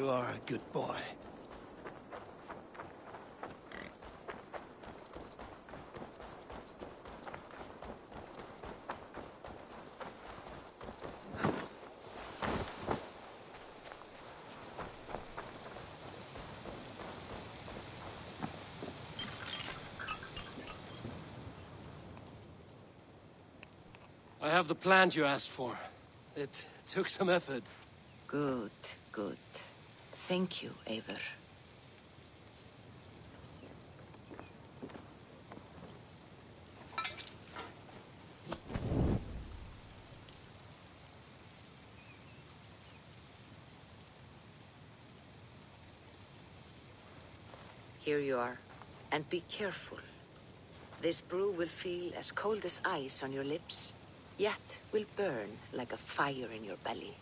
You are a good boy. I have the plant you asked for. It took some effort. Good, good. Thank you, Eivor. Here you are. And be careful. This brew will feel as cold as ice on your lips, yet will burn like a fire in your belly.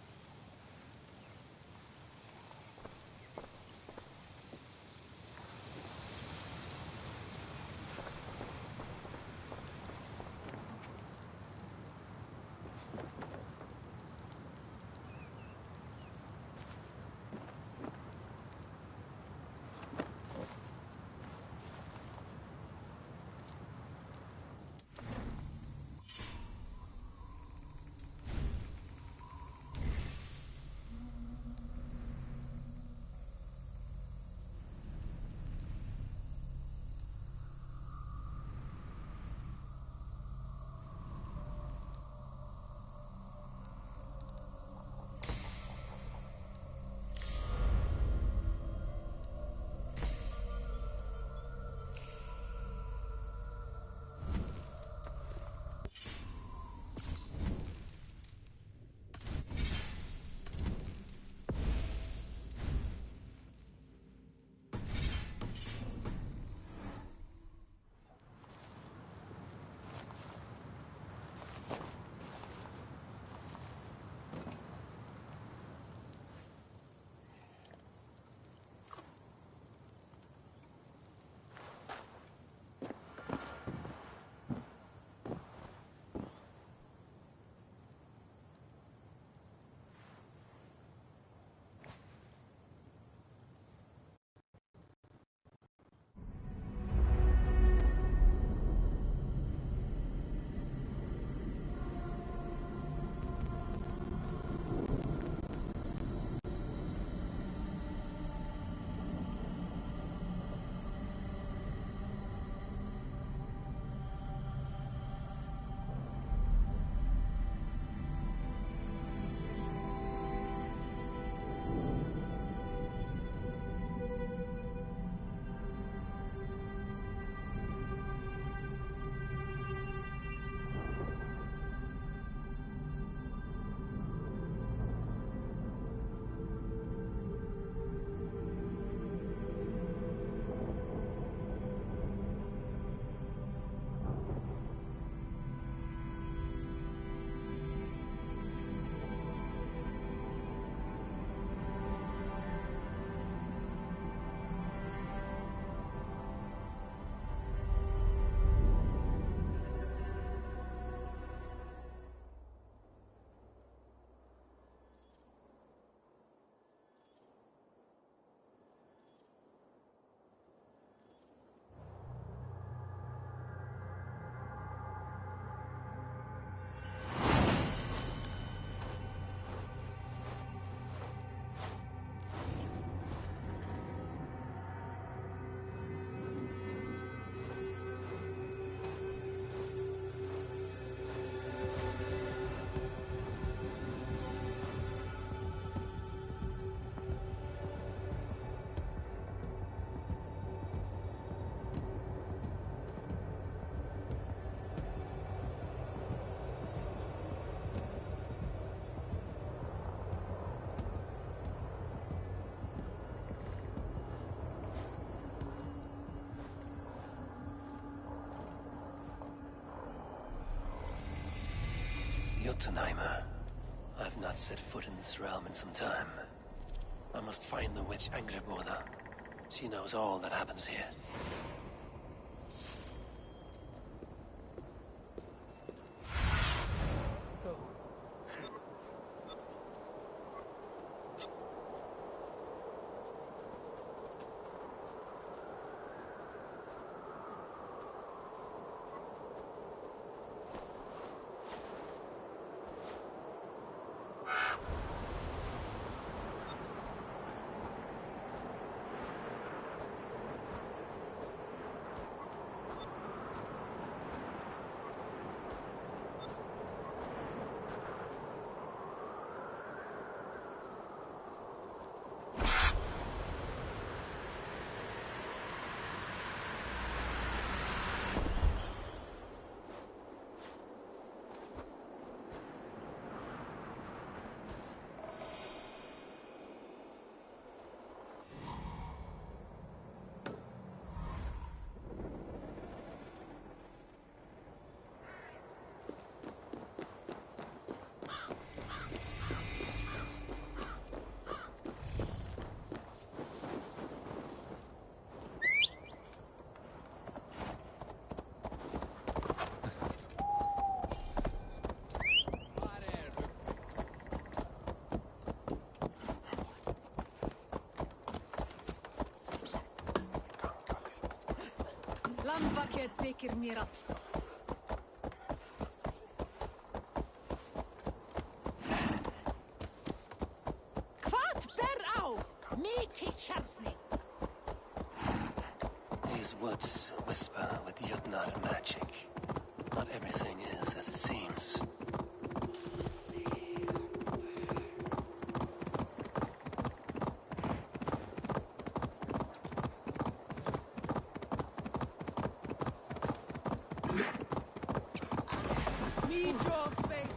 Jotunheimer. I've not set foot in this realm in some time. I must find the witch Angrboda. She knows all that happens here. Oh. Lambakjöt þykir mér all. Hvað ber á? Mikið hjarni. These woods whisper with Jotnar magic. Not everything is as it seems. Need your faith.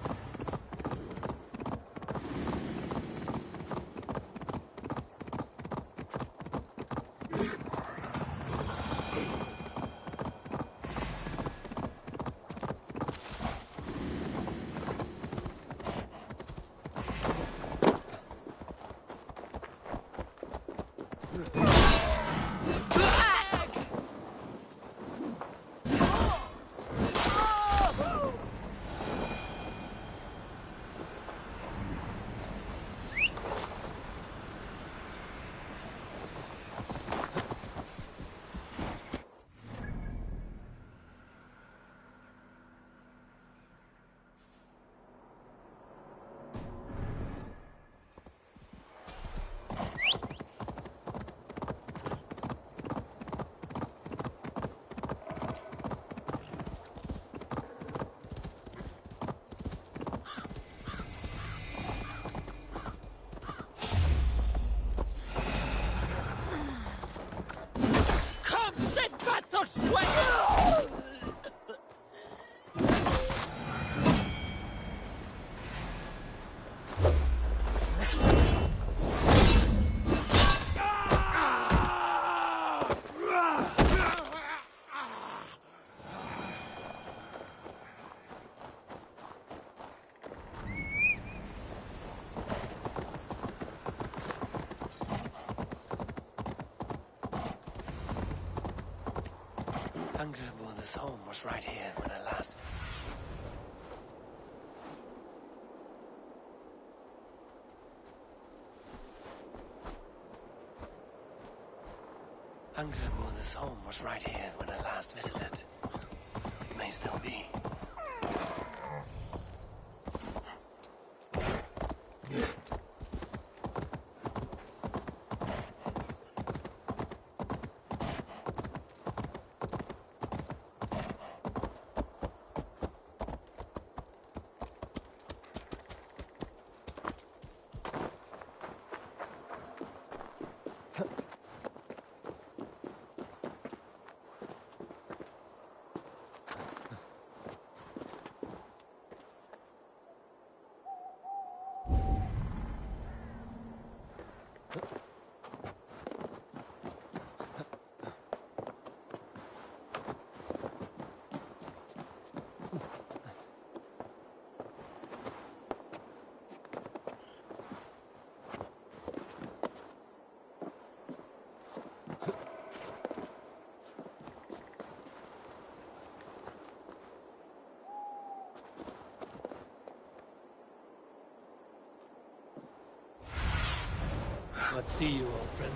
Come, sit battle swing! Angreboda's home was right here when I last... Angreboda's home was right here when I last visited. It may still be. Let's see you, old friend.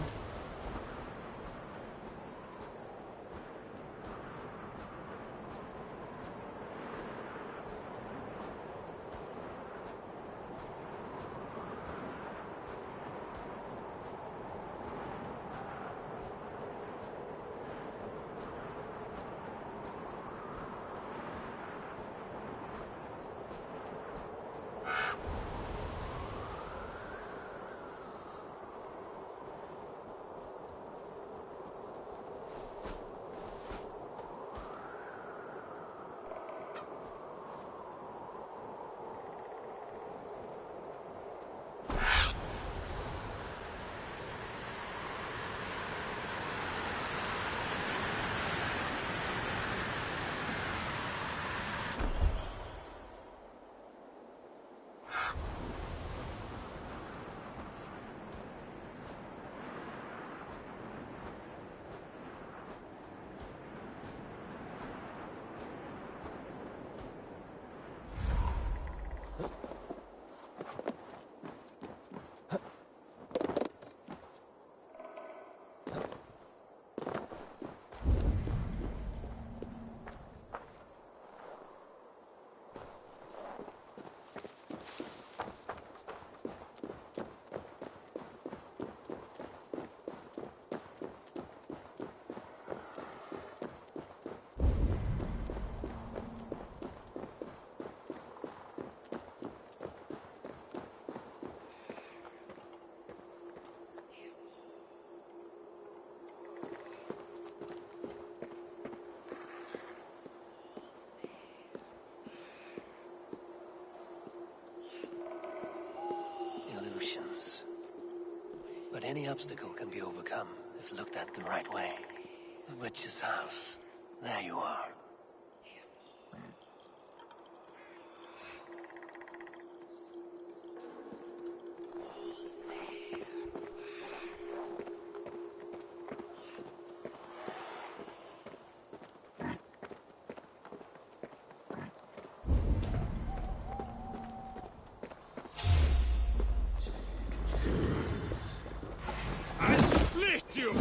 But any obstacle can be overcome if looked at the right way. The witch's house. There you are. Split you!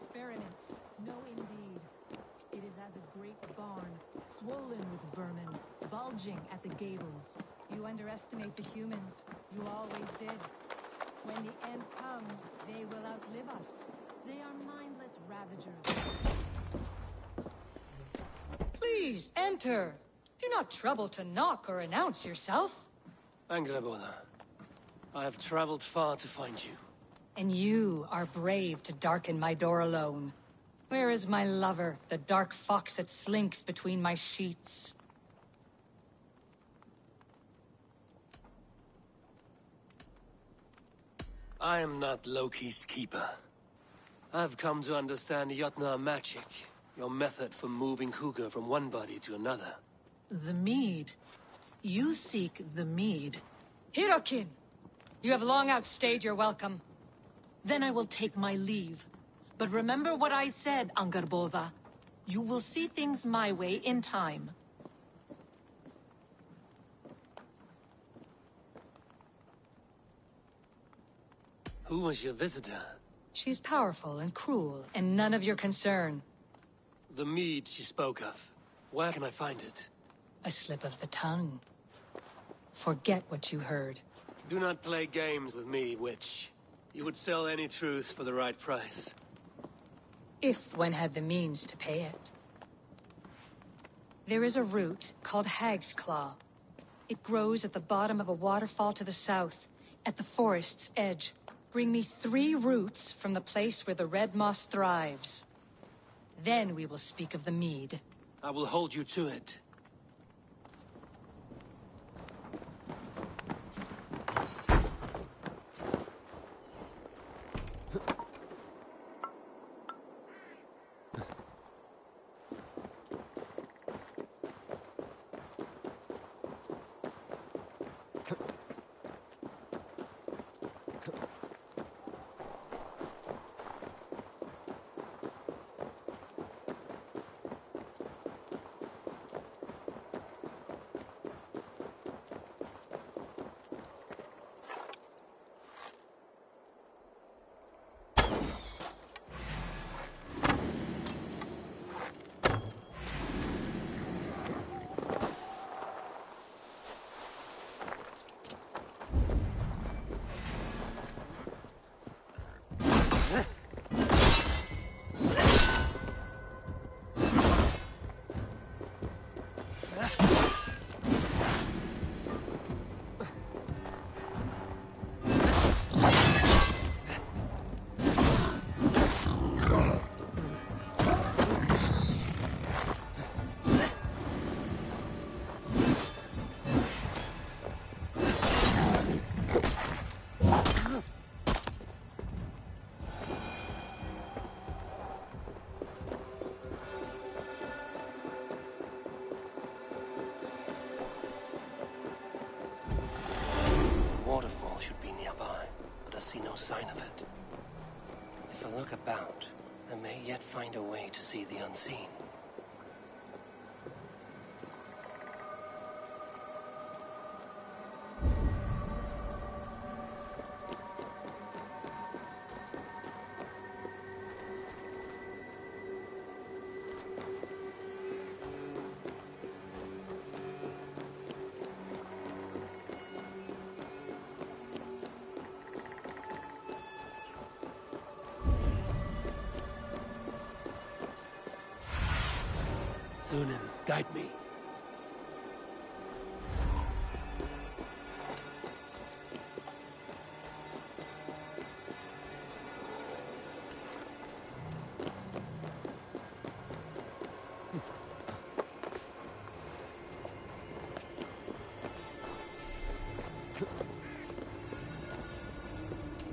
Experiments. No, indeed. It is as a great barn, swollen with vermin, bulging at the gables. You underestimate the humans. You always did. When the end comes, they will outlive us. They are mindless ravagers. Please, enter. Do not trouble to knock or announce yourself. Angreboda, I have traveled far to find you. And you are brave to darken my door alone. Where is my lover, the dark fox that slinks between my sheets? I am not Loki's keeper. I've come to understand Jotnar magic, your method for moving Hugr from one body to another. The mead. You seek the mead. Hirokin! You have long outstayed your welcome. Then I will take my leave. But remember what I said, Angrboda. You will see things my way in time. Who was your visitor? She's powerful and cruel, and none of your concern. The mead she spoke of. Where can I find it? A slip of the tongue. Forget what you heard. Do not play games with me, witch. You would sell any truth for the right price. If one had the means to pay it. There is a root called Hag's Claw. It grows at the bottom of a waterfall to the south, at the forest's edge. Bring me 3 roots from the place where the red moss thrives. Then we will speak of the mead. I will hold you to it. sign of it. If I look about, I may yet find a way to see the unseen. Sunan, guide me.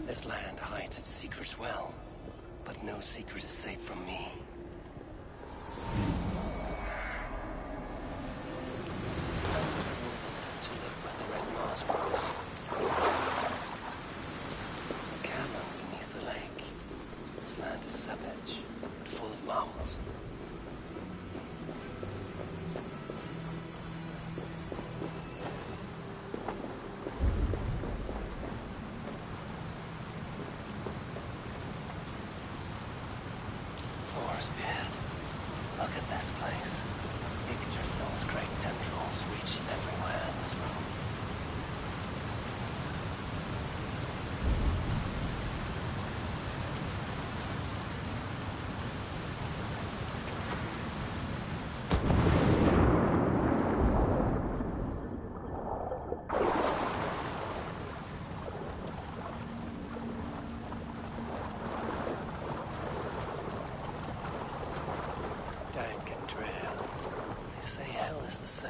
This land hides its secrets well, but no secret is safe from me. To live where the red moss grows. A cabin beneath the lake. This land is savage, but full of marvels. Forestbeard, look at this place. Yggdrasil's great tendrils reach everywhere in this room. Dank and drear. They say hell is the same.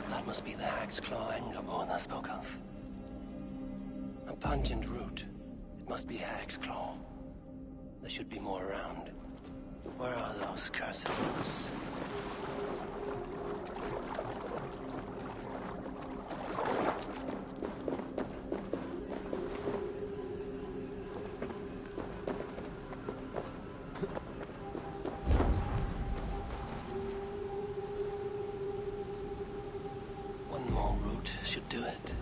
That must be the hag's claw Engerborn I spoke of. A pungent root. It must be hag's claw. There should be more around. Where are those cursed roots? One more root should do it.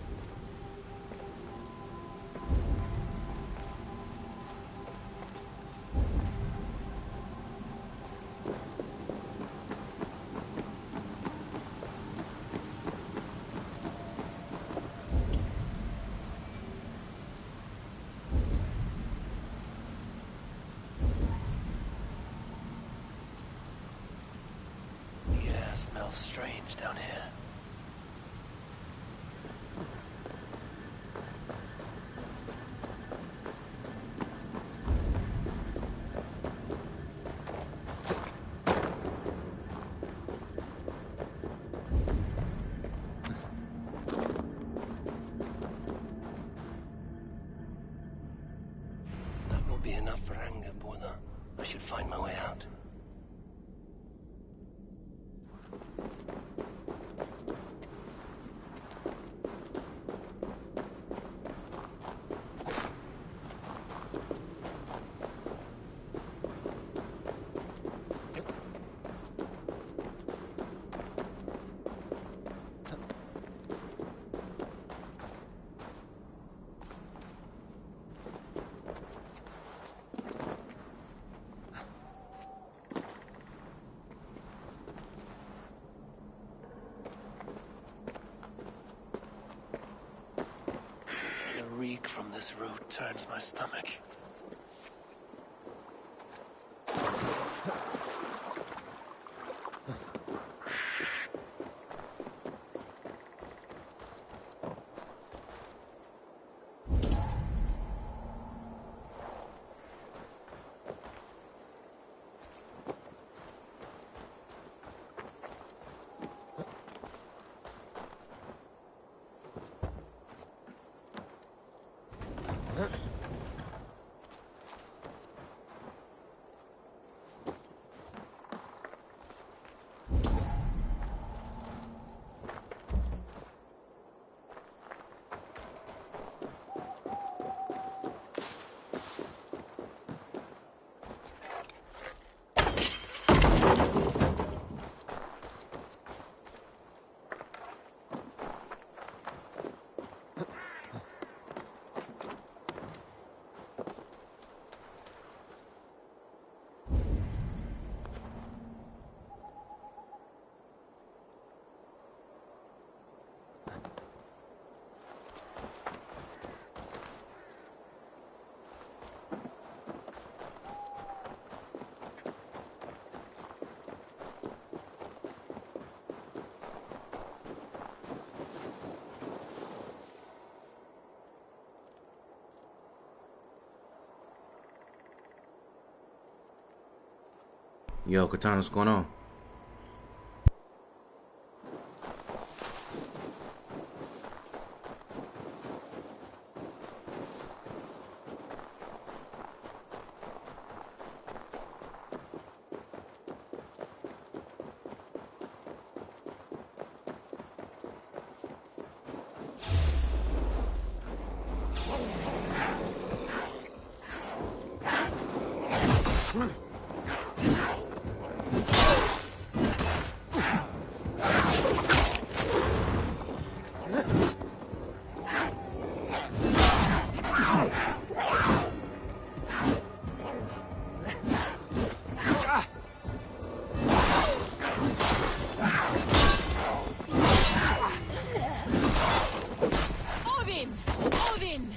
The air smells strange down here. That will be enough for Angerborn. I should find my way out. The reek from this root turns my stomach. Yo, Katana, what's going on? Odin! Odin!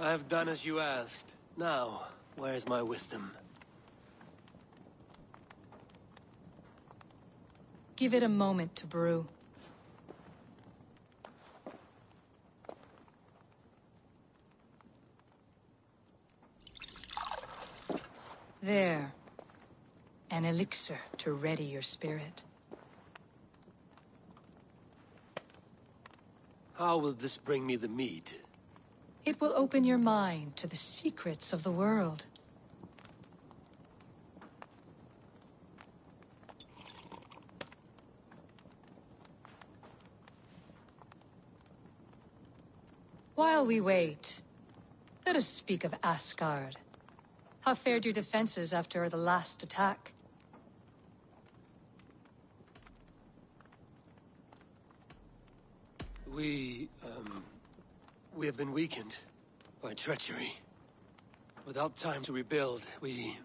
I have done as you asked. Now, where's my wisdom? Give it a moment to brew. There. An elixir to ready your spirit. How will this bring me the meat? It will open your mind to the secrets of the world. While we wait, let us speak of Asgard. How fared your defenses after the last attack? We have been weakened by treachery. Without time to rebuild, we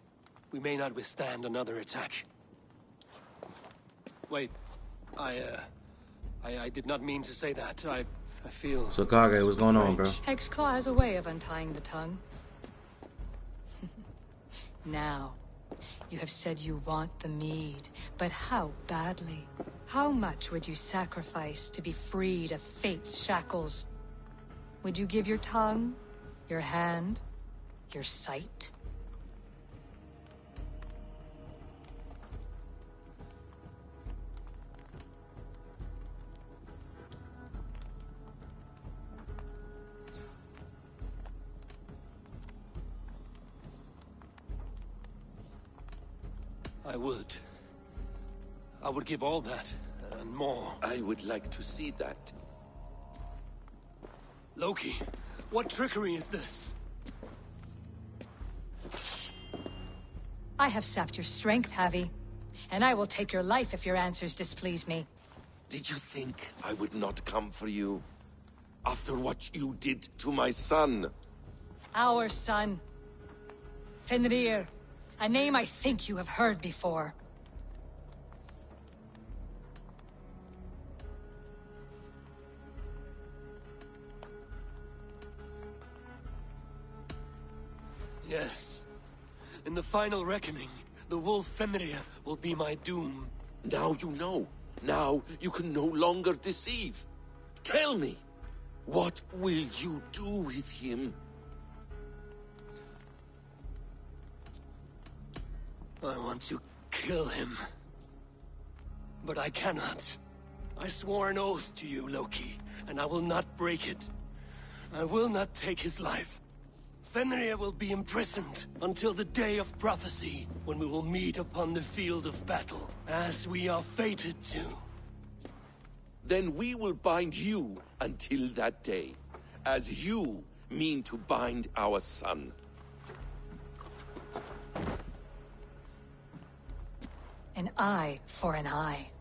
may not withstand another attack. Wait, I did not mean to say that. I feel... So Kage, what's going on, bro? Hexclaw has a way of untying the tongue. Now, you have said you want the mead, but how badly? How much would you sacrifice to be freed of fate's shackles? Would you give your tongue, your hand, your sight? I would give all that, and more. I would like to see that. Loki, what trickery is this? I have sapped your strength, Havi. And I will take your life if your answers displease me. Did you think I would not come for you? After what you did to my son? Our son. Fenrir. A name I think you have heard before. Yes. In the final reckoning, the wolf Fenrir will be my doom. Now you know. Now you can no longer deceive. Tell me, what will you do with him? I want to kill him. But I cannot. I swore an oath to you, Loki, and I will not break it. I will not take his life. Fenrir will be imprisoned until the day of prophecy, when we will meet upon the field of battle, as we are fated to. Then we will bind you until that day, as you mean to bind our son. An eye for an eye.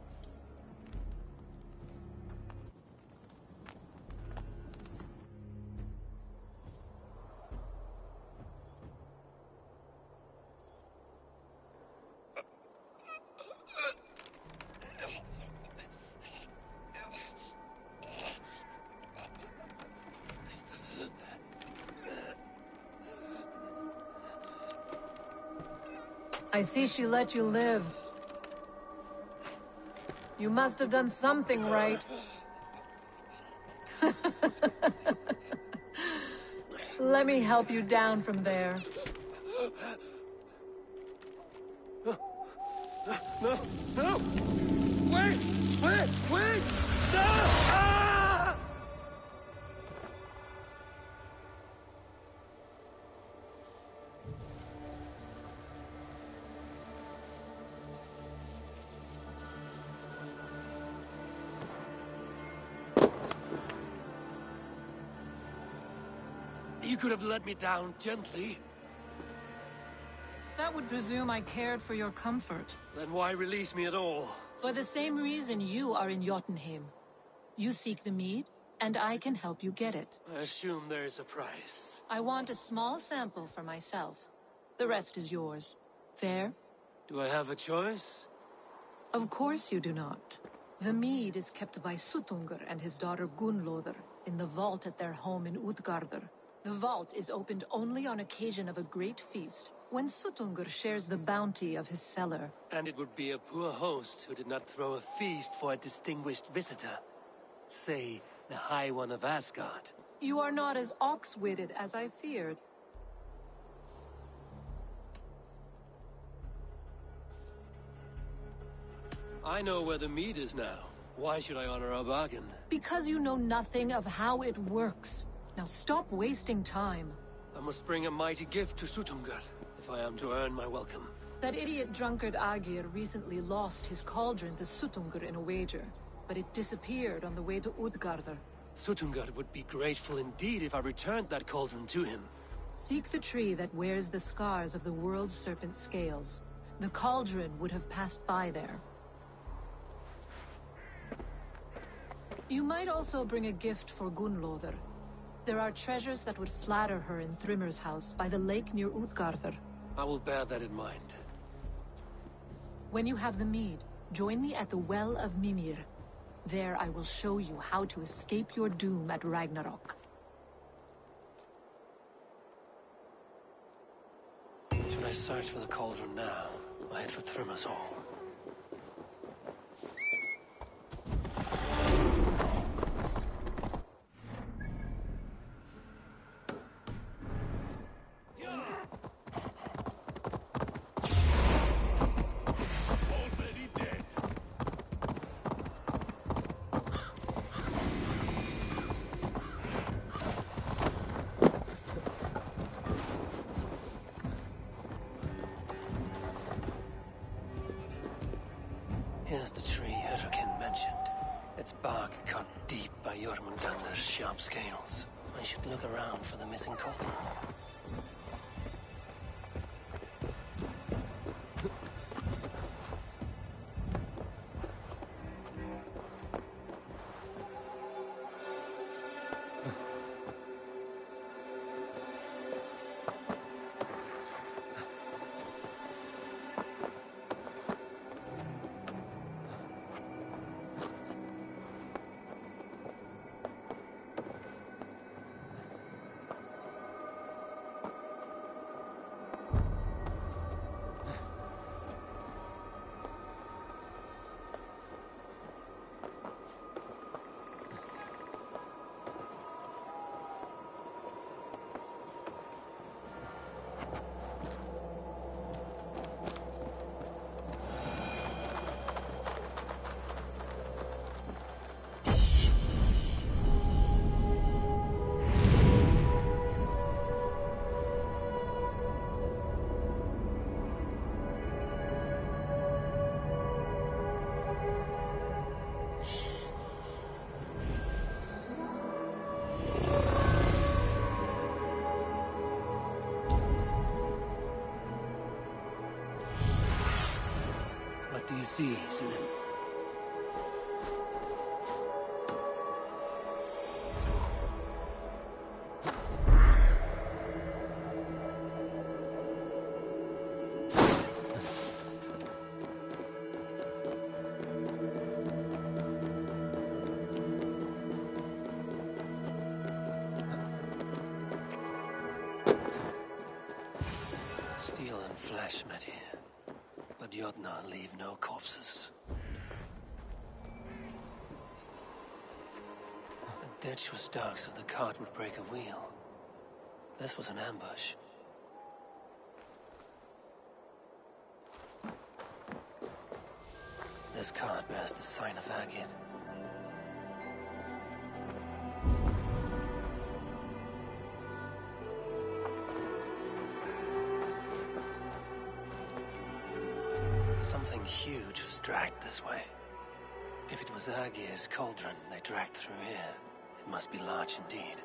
I see she let you live. You must have done something right. Let me help you down from there. No! No! Wait! Wait! Wait! No! Ah! You could have let me down gently. That would presume I cared for your comfort. Then why release me at all? For the same reason you are in Jotunheim. You seek the mead, and I can help you get it. I assume there is a price. I want a small sample for myself. The rest is yours. Fair? Do I have a choice? Of course you do not. The mead is kept by Suttungr and his daughter Gunnlodr in the vault at their home in Utgardr. The vault is opened only on occasion of a great feast, when Suttungr shares the bounty of his cellar. And it would be a poor host who did not throw a feast for a distinguished visitor. Say, the High One of Asgard. You are not as ox-witted as I feared. I know where the mead is now. Why should I honor our bargain? Because you know nothing of how it works. Now stop wasting time. I must bring a mighty gift to Suttungr, if I am to earn my welcome. That idiot drunkard Agir recently lost his cauldron to Suttungr in a wager, but it disappeared on the way to Utgardr. Suttungr would be grateful indeed if I returned that cauldron to him. Seek the tree that wears the scars of the world's serpent scales. The cauldron would have passed by there. You might also bring a gift for Gunnlodr. There are treasures that would flatter her in Thrimmer's house by the lake near Utgardr. I will bear that in mind. When you have the mead, join me at the Well of Mimir. There I will show you how to escape your doom at Ragnarok. Should I search for the cauldron now, or head for Thrimmer's hall? Here's the tree Hurricane mentioned. Its bark cut deep by Jormungandr's sharp scales. I should look around for the missing cauldron. he sees and then... Steel and flesh met here, but Jotnar leave no corpses. The ditch was dark so the cart would break a wheel. This was an ambush. This cart bears the sign of Agit. Something huge was dragged this way. If it was Agir's cauldron they dragged through here, it must be large indeed.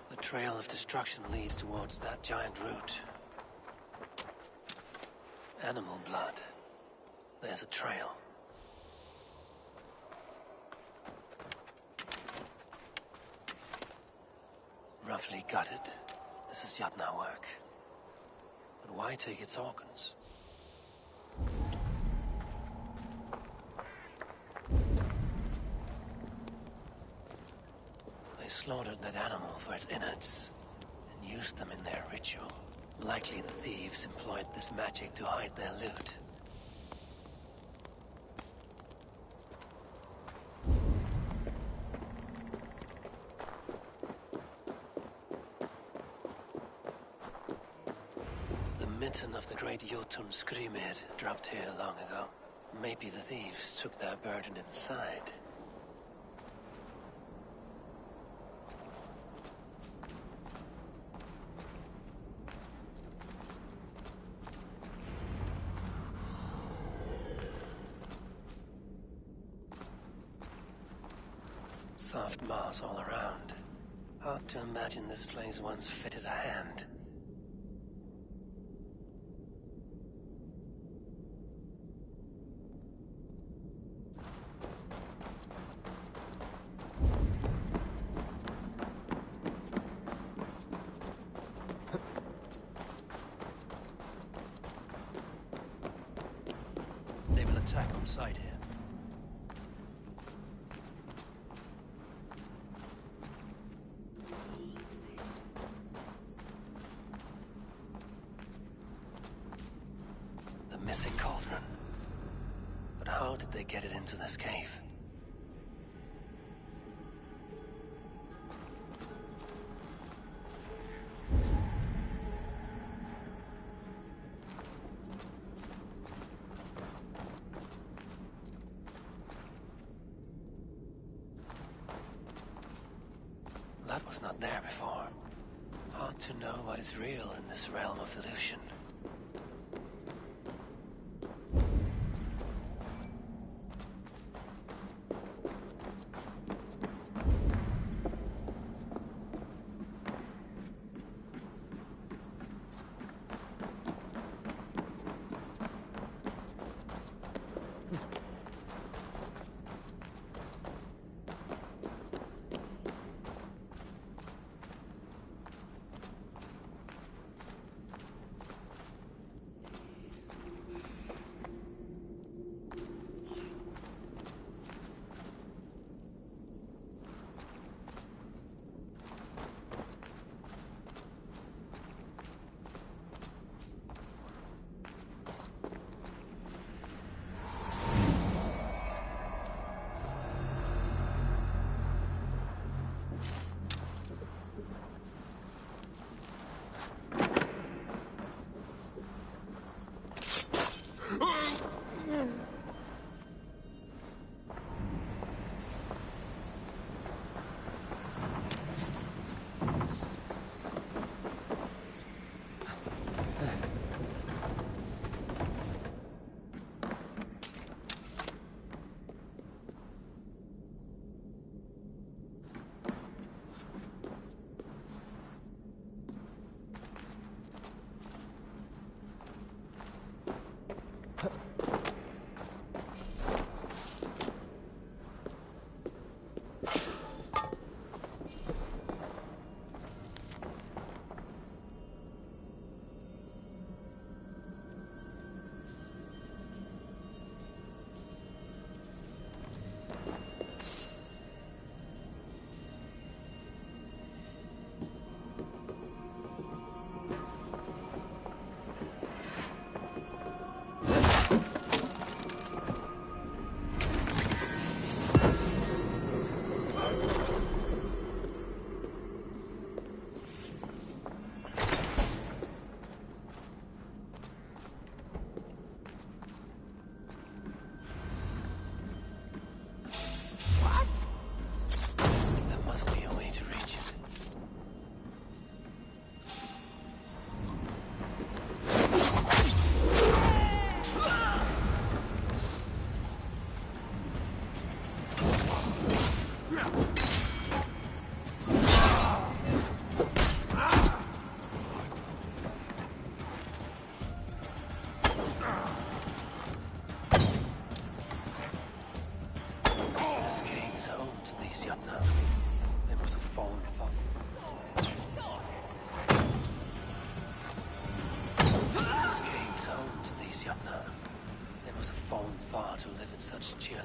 The trail of destruction leads towards that giant root. Animal blood. There's a trail. Roughly gutted. This is Jotnar work. But why take its organs? They slaughtered that animal for its innards and used them in their ritual. Likely the thieves employed this magic to hide their loot. The mitten of the great Jotun Skrimir dropped here long ago. Maybe the thieves took their burden inside. Soft moss all around. Hard to imagine this place once fitted a hand. They will attack on sight here. Missing cauldron. But how did they get it into this cave? That was not there before. Hard to know what is real in this realm of illusion.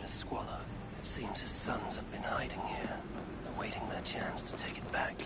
a squalor. It seems his sons have been hiding here, awaiting their chance to take it back.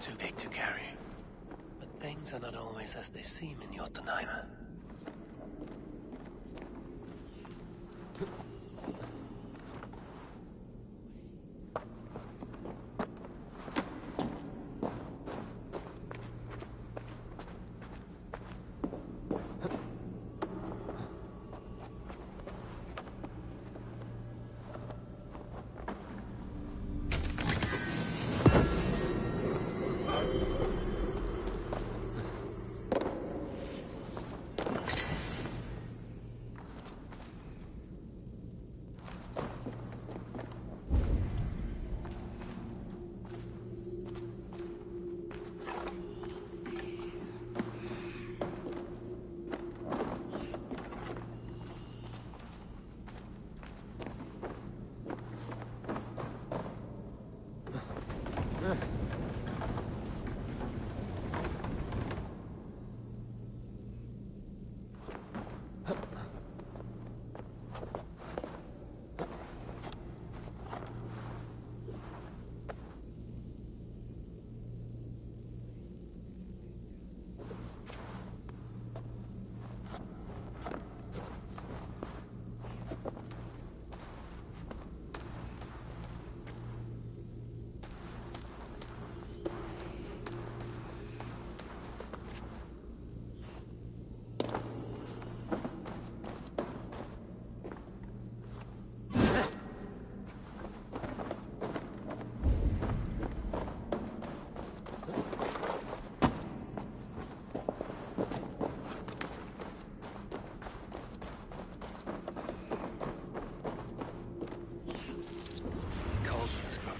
Too big to carry. But things are not always as they seem in Jotunheim.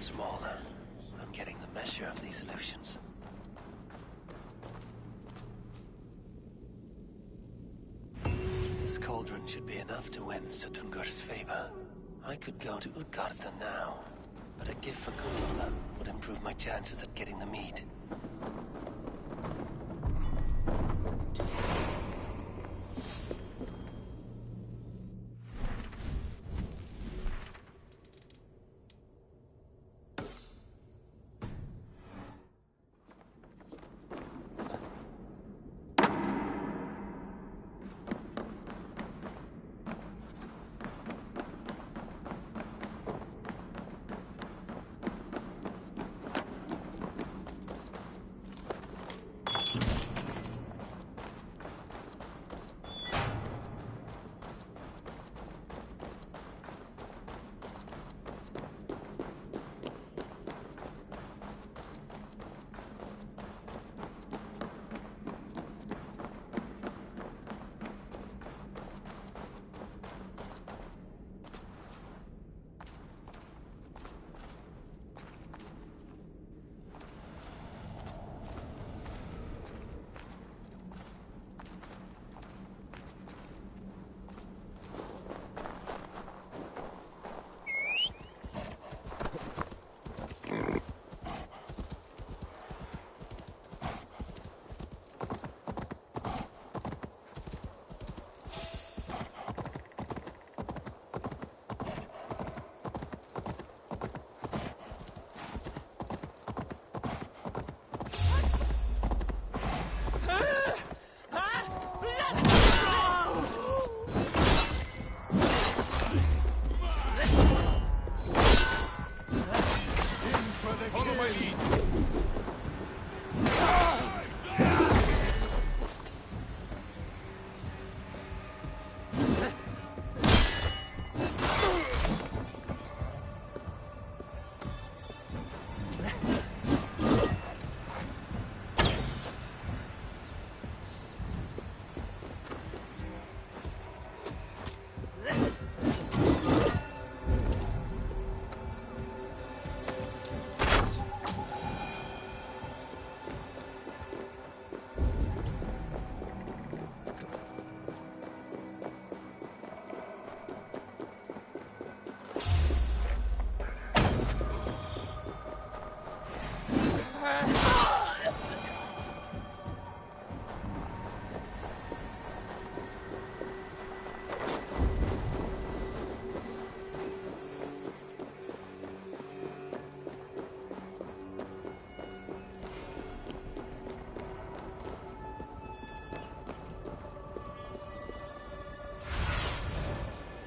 Smaller. I'm getting the measure of these illusions. This cauldron should be enough to win Sutungur's favor. I could go to Utgarda now, but a gift for Gunnlaugur would improve my chances at getting the mead.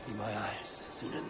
Be my eyes, Sunan.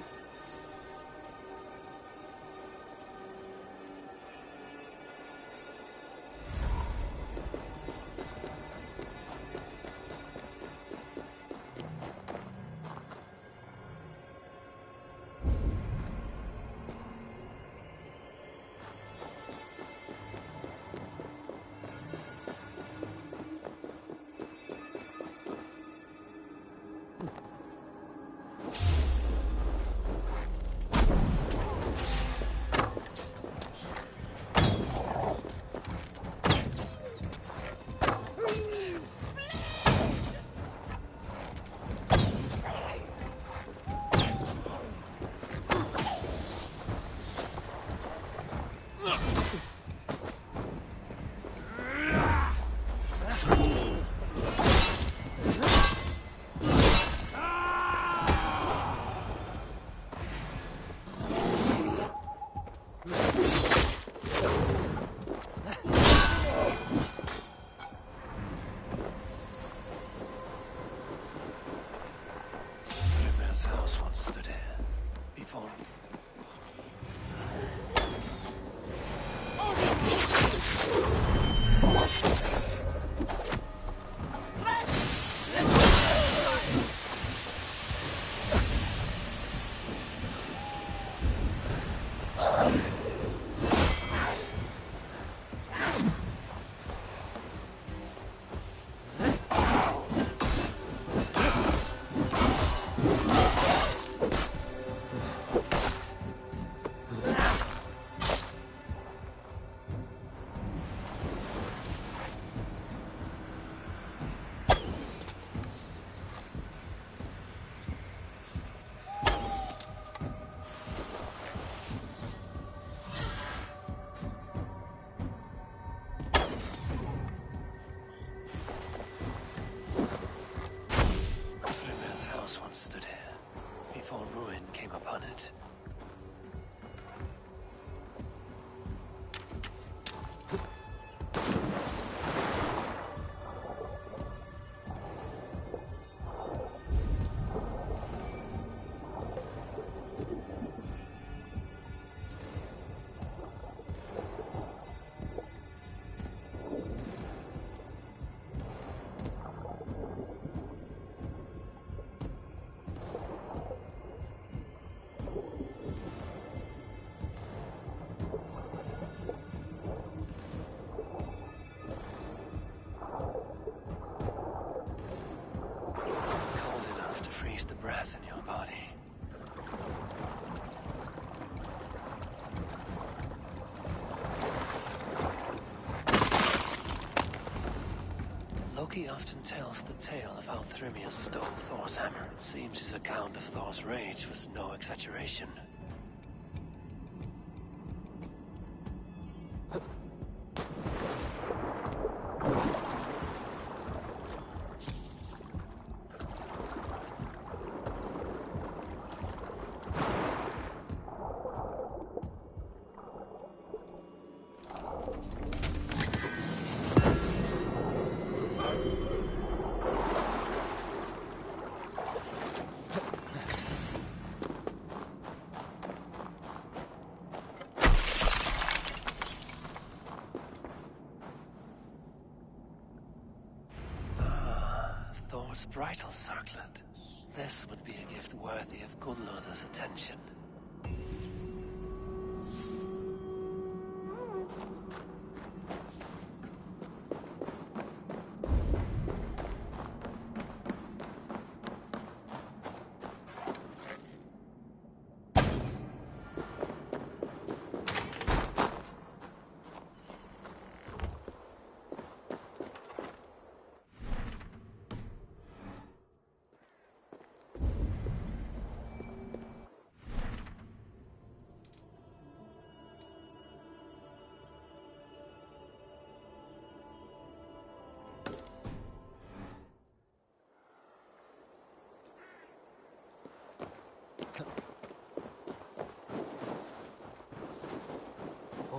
His house once stood here before. His house once stood here before ruin came upon it. The breath in your body. Loki often tells the tale of how Thrymia stole Thor's hammer. It seems his account of Thor's rage was no exaggeration. Thor's bridal circlet. This would be a gift worthy of Gunnlodr's attention.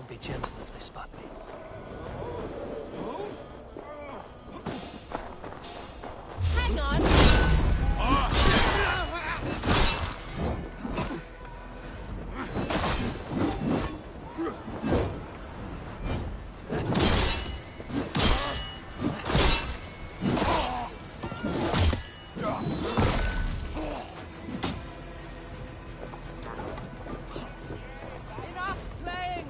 won't be gentle if they spot me. Hang on! Enough playing!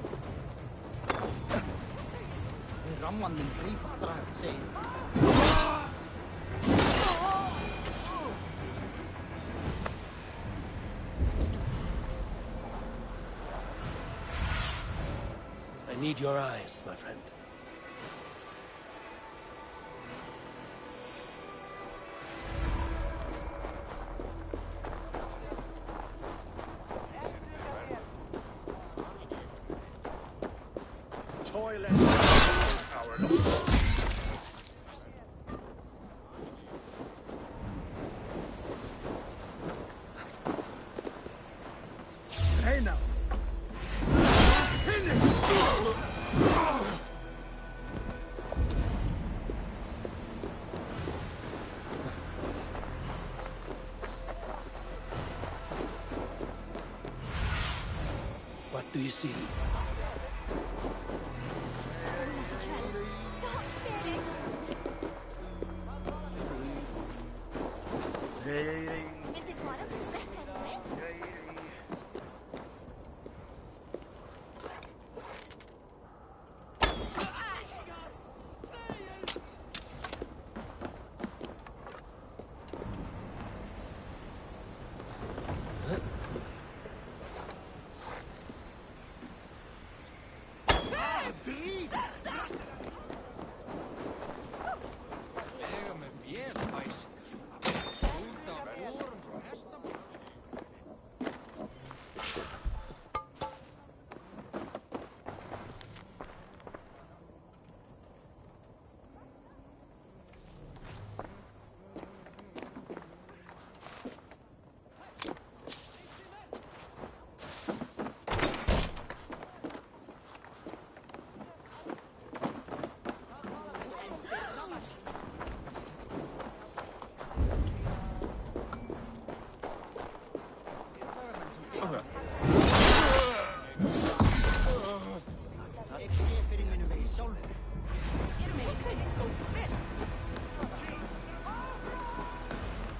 I need your eyes, my friend. What do you see?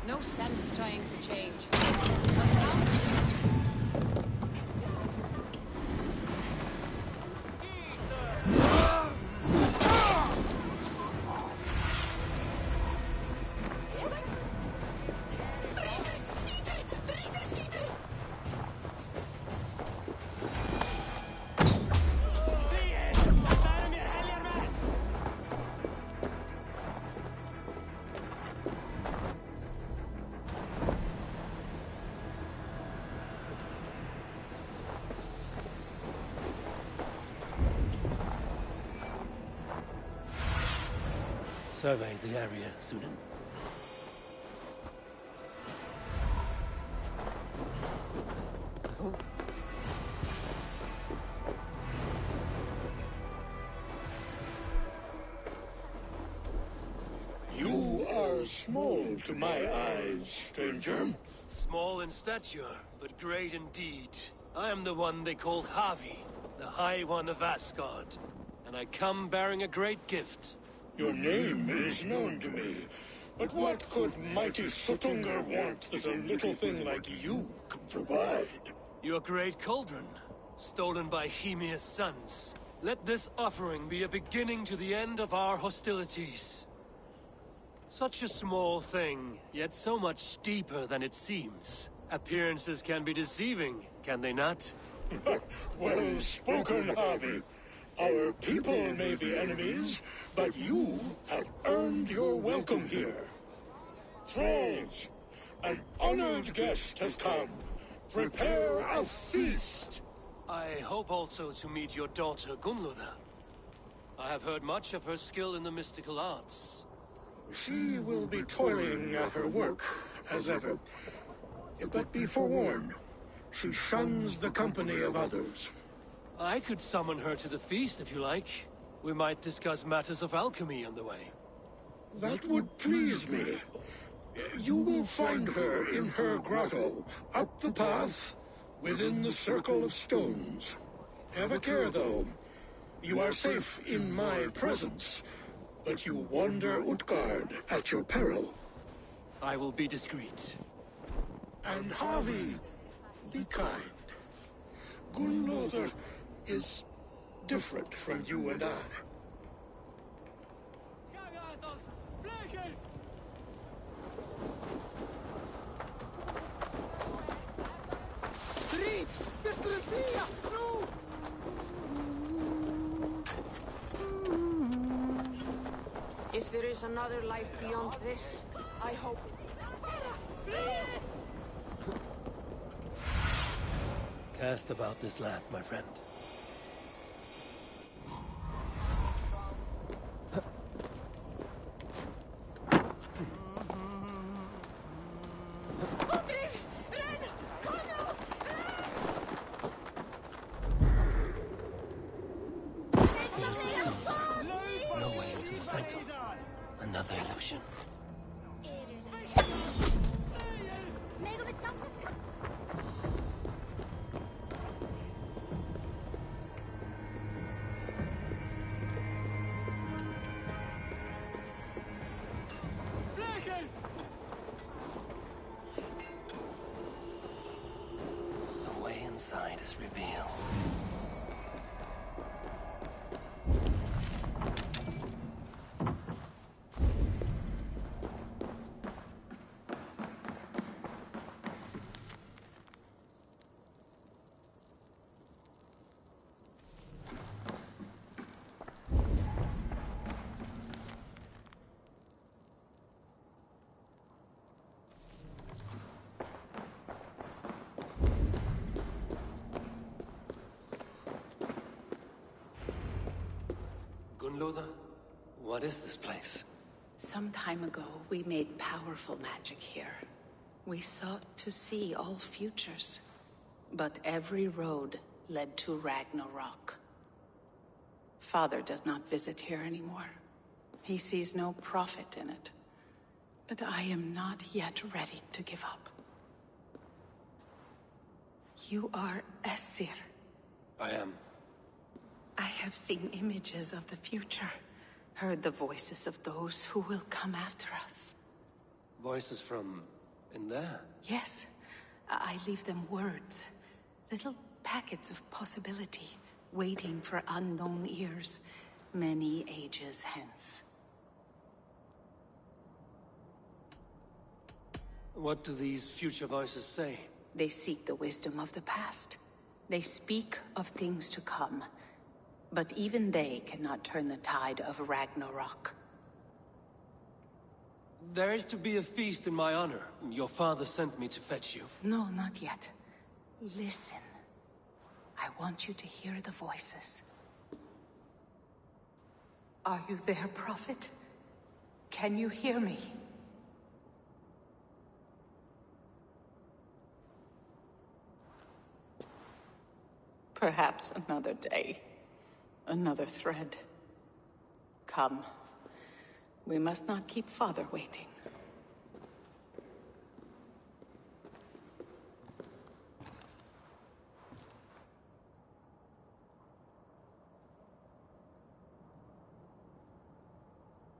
No sense trying to change. Survey the area, Sunan. You are small to my eyes, stranger. Small in stature, but great in deed. I am the one they call Havi, the High One of Asgard. And I come bearing a great gift. Your name is known to me, but what could mighty Sutungar want that a little thing like you could provide? Your great cauldron, stolen by Hemia's sons. Let this offering be a beginning to the end of our hostilities. Such a small thing, yet so much deeper than it seems. Appearances can be deceiving, can they not? Well spoken, Harvey. Our people may be enemies, but you have earned your welcome here. Thralls, an honored guest has come. Prepare a feast. I hope also to meet your daughter, Gunlother. I have heard much of her skill in the mystical arts. She will be toiling at her work, as ever. But be forewarned, she shuns the company of others. I could summon her to the feast if you like. We might discuss matters of alchemy on the way. That would please me. You will find her in her grotto, up the path, within the circle of stones. Have a care, though. You are safe in my presence, but you wander Utgard at your peril. I will be discreet. And Havi, be kind. Gunloder is different from you and I. If there is another life beyond this, I hope... Cast about this land, my friend. Here's the stones. No way into the sanctum. Another illusion. The way inside is revealed. Gunloda, what is this place? Some time ago, we made powerful magic here. We sought to see all futures. But every road led to Ragnarok. Father does not visit here anymore. He sees no profit in it. But I am not yet ready to give up. You are Esir. I am. I have seen images of the future, heard the voices of those who will come after us. Voices from in there? Yes, I leave them words, little packets of possibility, waiting for unknown ears, many ages hence. What do these future voices say? They seek the wisdom of the past. They speak of things to come. But even they cannot turn the tide of Ragnarok. There is to be a feast in my honor. Your father sent me to fetch you. No, not yet. Listen. I want you to hear the voices. Are you there, Prophet? Can you hear me? Perhaps another day. Another thread. Come. We must not keep Father waiting.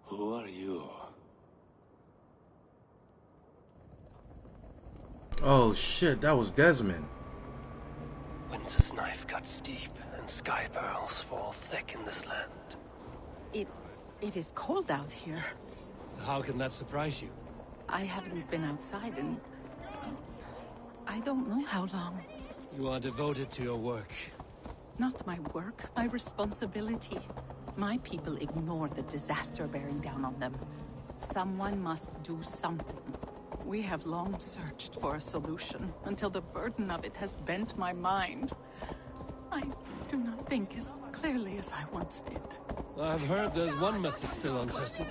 Who are you? Oh shit, that was Desmond. Winter's knife cuts deep, and sky pearls fall thick in this land. It is cold out here. How can that surprise you? I haven't been outside in... I don't know how long. You are devoted to your work. Not my work, my responsibility. My people ignore the disaster bearing down on them. Someone must do something. We have long searched for a solution, until the burden of it has bent my mind. I do not think as clearly as I once did. I've heard there's one method still untested.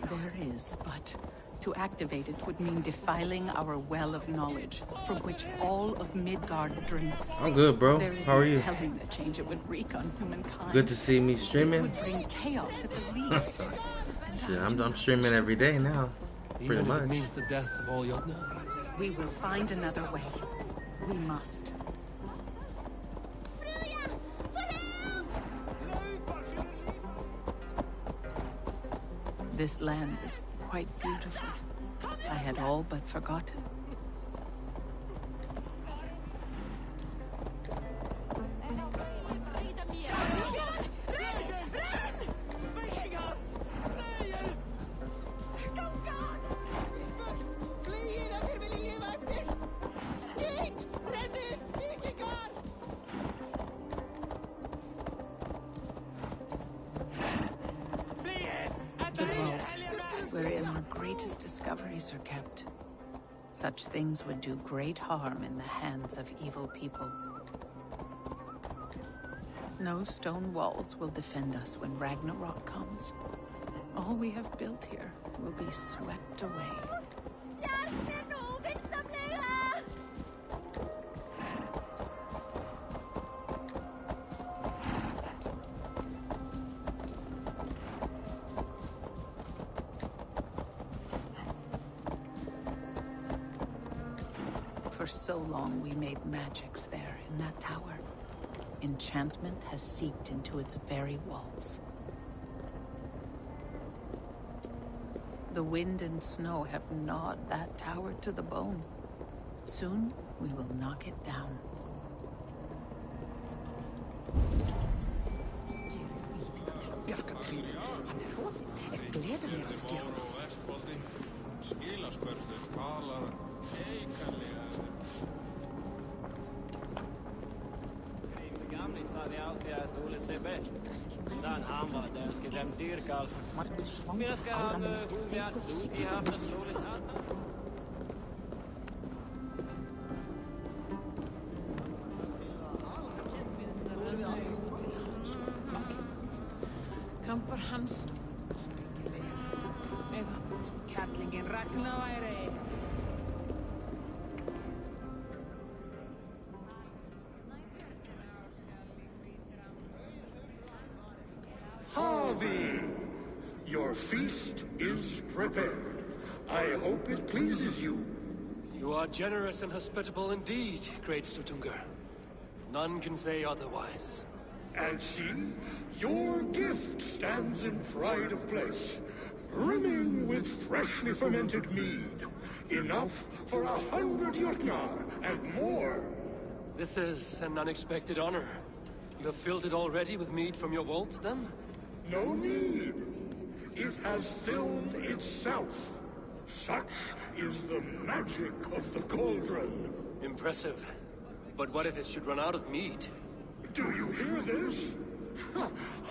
There is, but To activate it would mean defiling our well of knowledge, from which all of Midgard drinks. I'm good, bro. There is How are no you? telling the change it would wreak on humankind. Good to see me It streaming. would bring chaos at the least. Shit, I'm streaming every day now. Pretty Even if much. it means the death of all Jotnar. We will find another way. We must. This land is quite beautiful. I had all but forgotten. The vault, wherein our greatest discoveries are kept. Such things would do great harm in the hands of evil people. No stone walls will defend us when Ragnarok comes. All we have built here will be swept away. For so long we made magics there in that tower. Enchantment has seeped into its very walls. The wind and snow have gnawed that tower to the bone. Soon we will knock it down. Kampar hans. Kattlingen Ragnar. Harvey! Your feast is prepared. I hope it pleases you. You are generous and hospitable indeed, great Sutungur. None can say otherwise. And see, your gift stands in pride of place, brimming with freshly fermented mead. Enough for 100 Jotnar and more. This is an unexpected honor. You have filled it already with mead from your vault, then? No need. It has filled itself. Such is the magic of the cauldron. Impressive. But what if it should run out of mead? Do you hear this?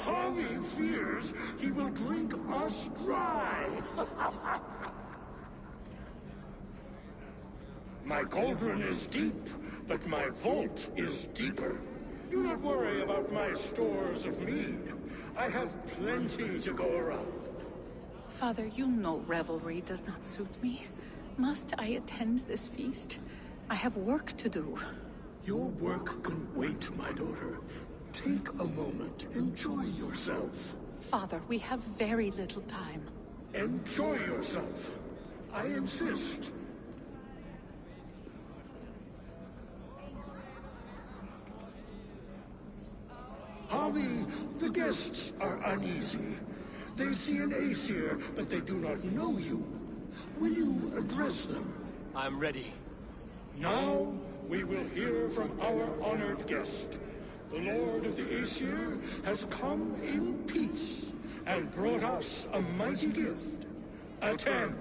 Harvey fears he will drink us dry. My cauldron is deep, but my vault is deeper. Do not worry about my stores of mead. I have plenty to go around. Father, you know revelry does not suit me. Must I attend this feast? I have work to do. Your work can wait, my daughter. Take a moment. Enjoy yourself. Father, we have very little time. Enjoy yourself. I insist. Harvey, the guests are uneasy. They see an Aesir, but they do not know you. Will you address them? I'm ready. Now, we will hear from our honored guest. The Lord of the Aesir has come in peace and brought us a mighty gift. Attend.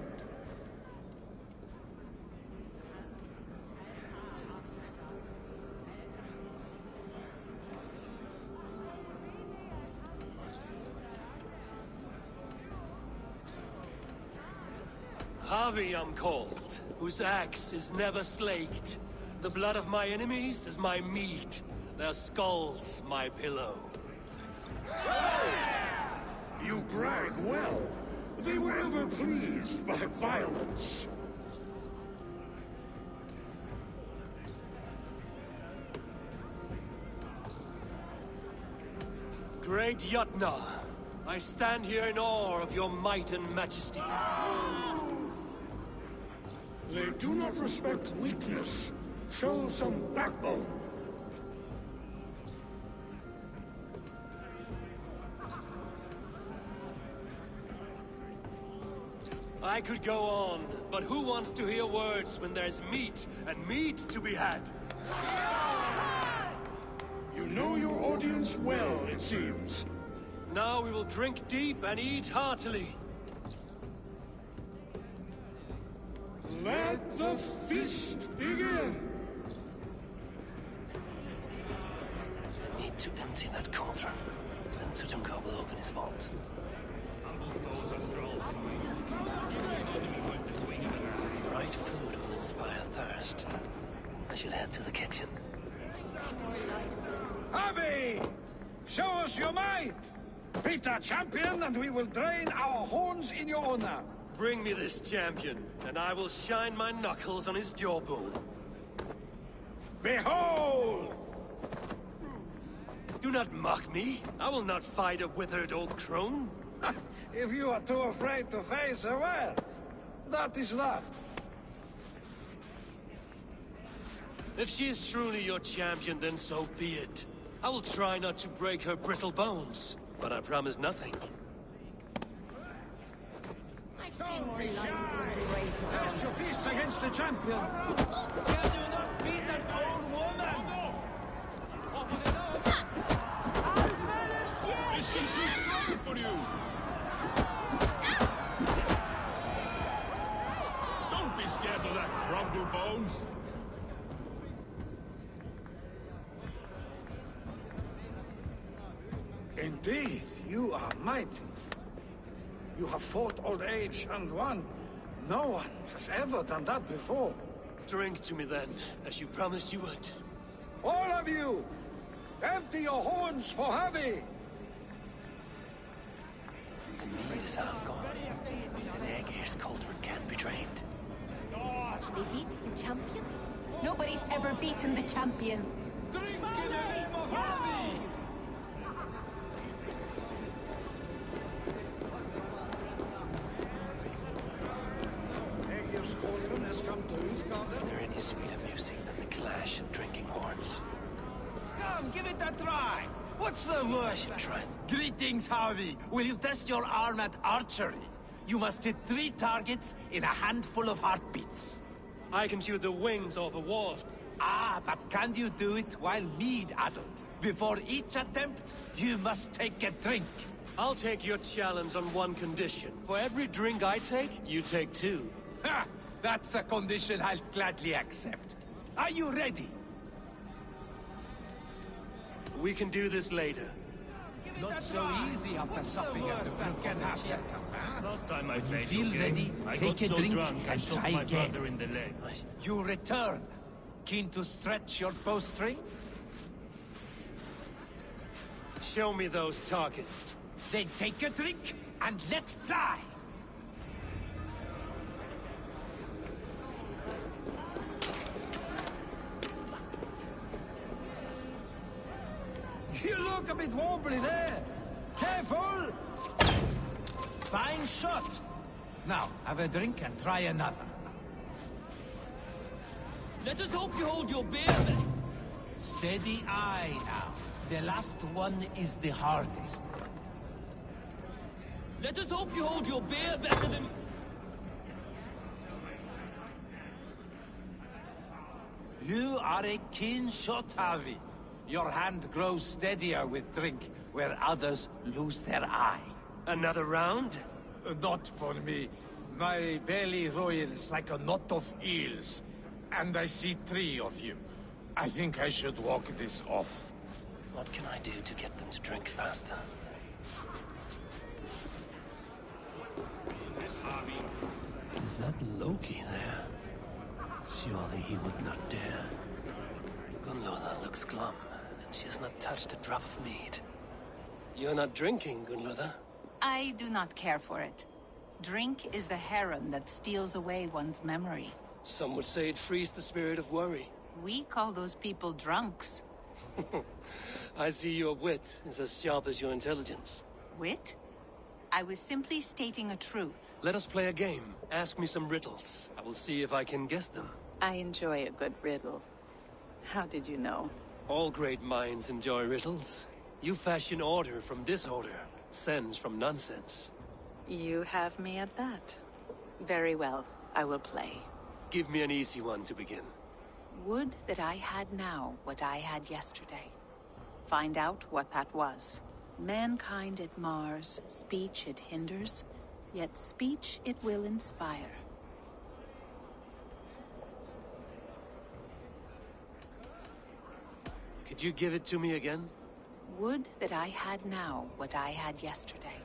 Harvey I'm called, whose axe is never slaked. The blood of my enemies is my meat, their skulls my pillow. You brag well. They were ever pleased by violence. Great Yutna, I stand here in awe of your might and majesty. They do not respect weakness. Show some backbone. I could go on, but who wants to hear words when there's meat, and meat to be had? You know your audience well, it seems. Now we will drink deep and eat heartily. Let the feast begin! I need to empty that cauldron. Then Sutunko will open his vault. Right food will inspire thirst. I should head to the kitchen. Harvey! Show us your might! Beat our champion and we will drain our horns in your honor. Bring me this champion, and I will shine my knuckles on his jawbone. Behold! Do not mock me. I will not fight a withered old crone. If you are too afraid to face her, well, that is that. If she is truly your champion, then so be it. I will try not to break her brittle bones, but I promise nothing. I've seen more life than brave. Press your fists against the champion. Can you not beat an old woman? Is she too strong for you? Don't be scared of that crumble bones. Indeed, you are mighty. You have fought old age and won. No one has ever done that before. Drink to me then, as you promised you would. All of you! Empty your horns for Harvey! The mead is half gone. An Aegir's cauldron can't be drained. They beat the champion? Nobody's ever beaten the champion. Drink in the name of Harvey! Aegir's cauldron has come to Utgard. Is there any sweeter music than the clash of drinking horns? Come, give it a try. What's the I worst? should try. Greetings, Harvey. Will you test your arm at archery? You must hit 3 targets in a handful of heartbeats. I can shoot the wings off a wasp. Ah, but can you do it while mead-addled? Before each attempt, you must take a drink. I'll take your challenge on one condition. For every drink I take, you take 2. Ha! That's a condition I'll gladly accept. Are you ready? We can do this later. Not so easy after supping at the that can happen. Last time I When you played feel your game, ready, I take got a so drink drunk I and shot try my again. brother in the leg. You return. Keen to stretch your bowstring? Show me those targets. Then take a drink and let fly. You look a bit wobbly there. Careful! Fine shot. Now, have a drink and try another. Let us hope you hold your beer then. Steady eye now. The last one is the hardest. Let us hope you hold your beer better than... You are a keen shot, Harvey. Your hand grows steadier with drink, where others lose their eye. Another round? Not for me. My belly roils like a knot of eels. And I see 3 of you. I think I should walk this off. What can I do to get them to drink faster? Is that Loki there? Surely he would not dare. Gunloda looks glum, and she has not touched a drop of mead. You're not drinking, Gunloda. I do not care for it. Drink is the heron that steals away one's memory. Some would say it frees the spirit of worry. We call those people drunks. I see your wit is as sharp as your intelligence. Wit? I was simply stating a truth. Let us play a game. Ask me some riddles. I will see if I can guess them. I enjoy a good riddle. How did you know? All great minds enjoy riddles. You fashion order from disorder, sense from nonsense. You have me at that. Very well, I will play. Give me an easy one to begin. Would that I had now what I had yesterday. Find out what that was. Mankind it mars, speech it hinders, yet speech it will inspire. Could you give it to me again? Would that I had now what I had yesterday.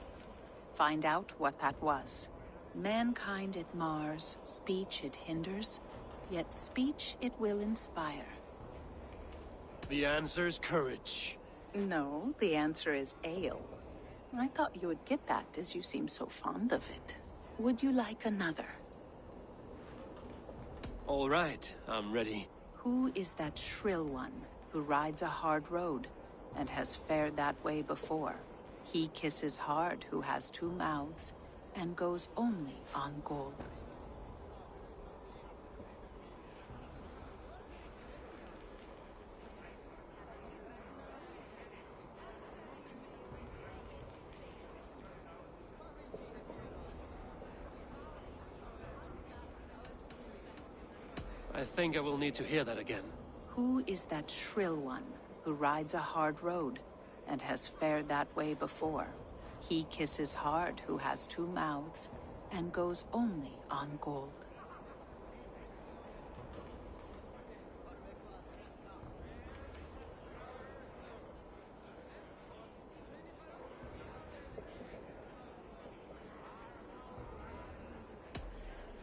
Find out what that was. Mankind it mars, speech it hinders, yet speech it will inspire. The answer's courage. No, the answer is ale. I thought you would get that, as you seem so fond of it. Would you like another? All right, I'm ready. Who is that shrill one who rides a hard road and has fared that way before? He kisses hard who has two mouths and goes only on gold. I think I will need to hear that again. Who is that shrill one who rides a hard road and has fared that way before? He kisses hard who has two mouths and goes only on gold.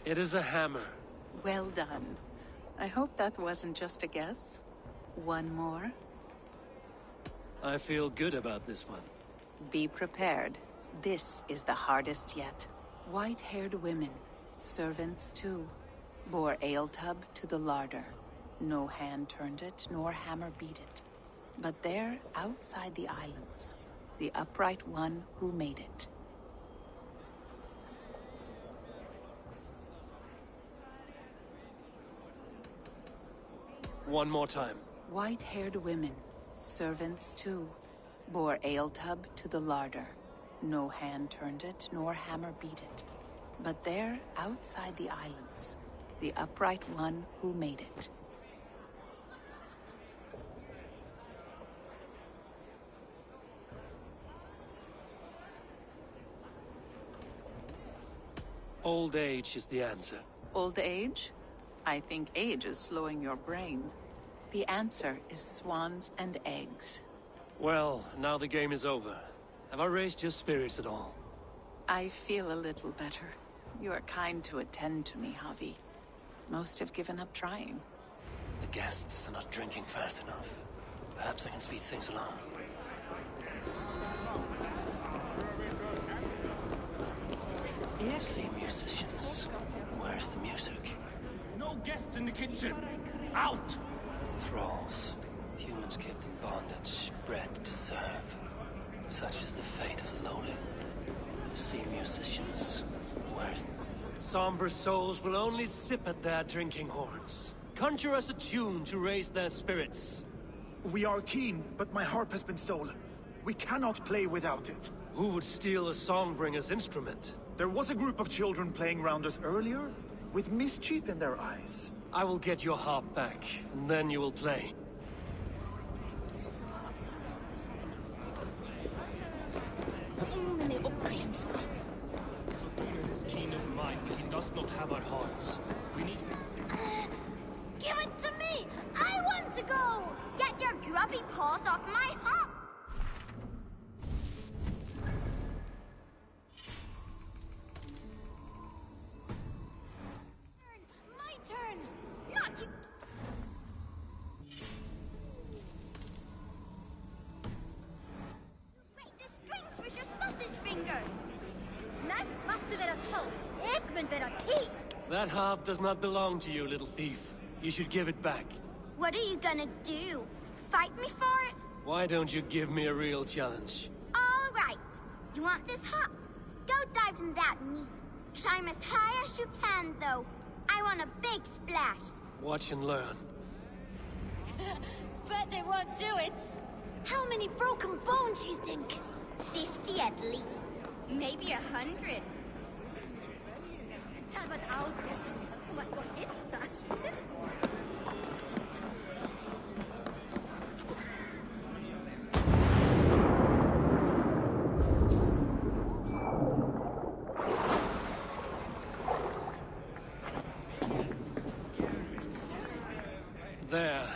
It is a hammer. Well done. I hope that wasn't just a guess. One more. I feel good about this one. Be prepared. This is the hardest yet. White-haired women, servants too, bore ale tub to the larder. No hand turned it, nor hammer beat it. But there, outside the islands, the upright one who made it. One more time. White-haired women, servants too, bore ale tub to the larder. No hand turned it, nor hammer beat it. But there, outside the islands, the upright one who made it. Old age is the answer. Old age? I think age is slowing your brain. The answer is swans and eggs. Well, now the game is over. Have I raised your spirits at all? I feel a little better. You are kind to attend to me, Javi. Most have given up trying. The guests are not drinking fast enough. Perhaps I can speed things along. Yes. See musicians. Where's the music? No guests in the kitchen! Out! Thralls. Humans kept in bondage, bred to serve. Such is the fate of the lowly. See musicians. Where's... Somber souls will only sip at their drinking horns. Conjure us a tune to raise their spirits. We are keen, but my harp has been stolen. We cannot play without it. Who would steal a songbringer's instrument? There was a group of children playing round us earlier, with mischief in their eyes. I will get your harp back, and then you will play. Is keen of mind, but he does not have our hearts. We need... Give it to me! I want to go! Get your grubby paws off my hop! My turn! Not you! You break the strings with your sausage fingers! Nice machte dere Oh, ik ben weer a thief. That harp does not belong to you, little thief. You should give it back. What are you gonna do? Fight me for it? Why don't you give me a real challenge? All right. You want this hop? Go dive in that meat. Climb as high as you can, though. I want a big splash. Watch and learn. Bet they won't do it. How many broken bones you think? 50 at least. Maybe 100. How about out? What is that? There.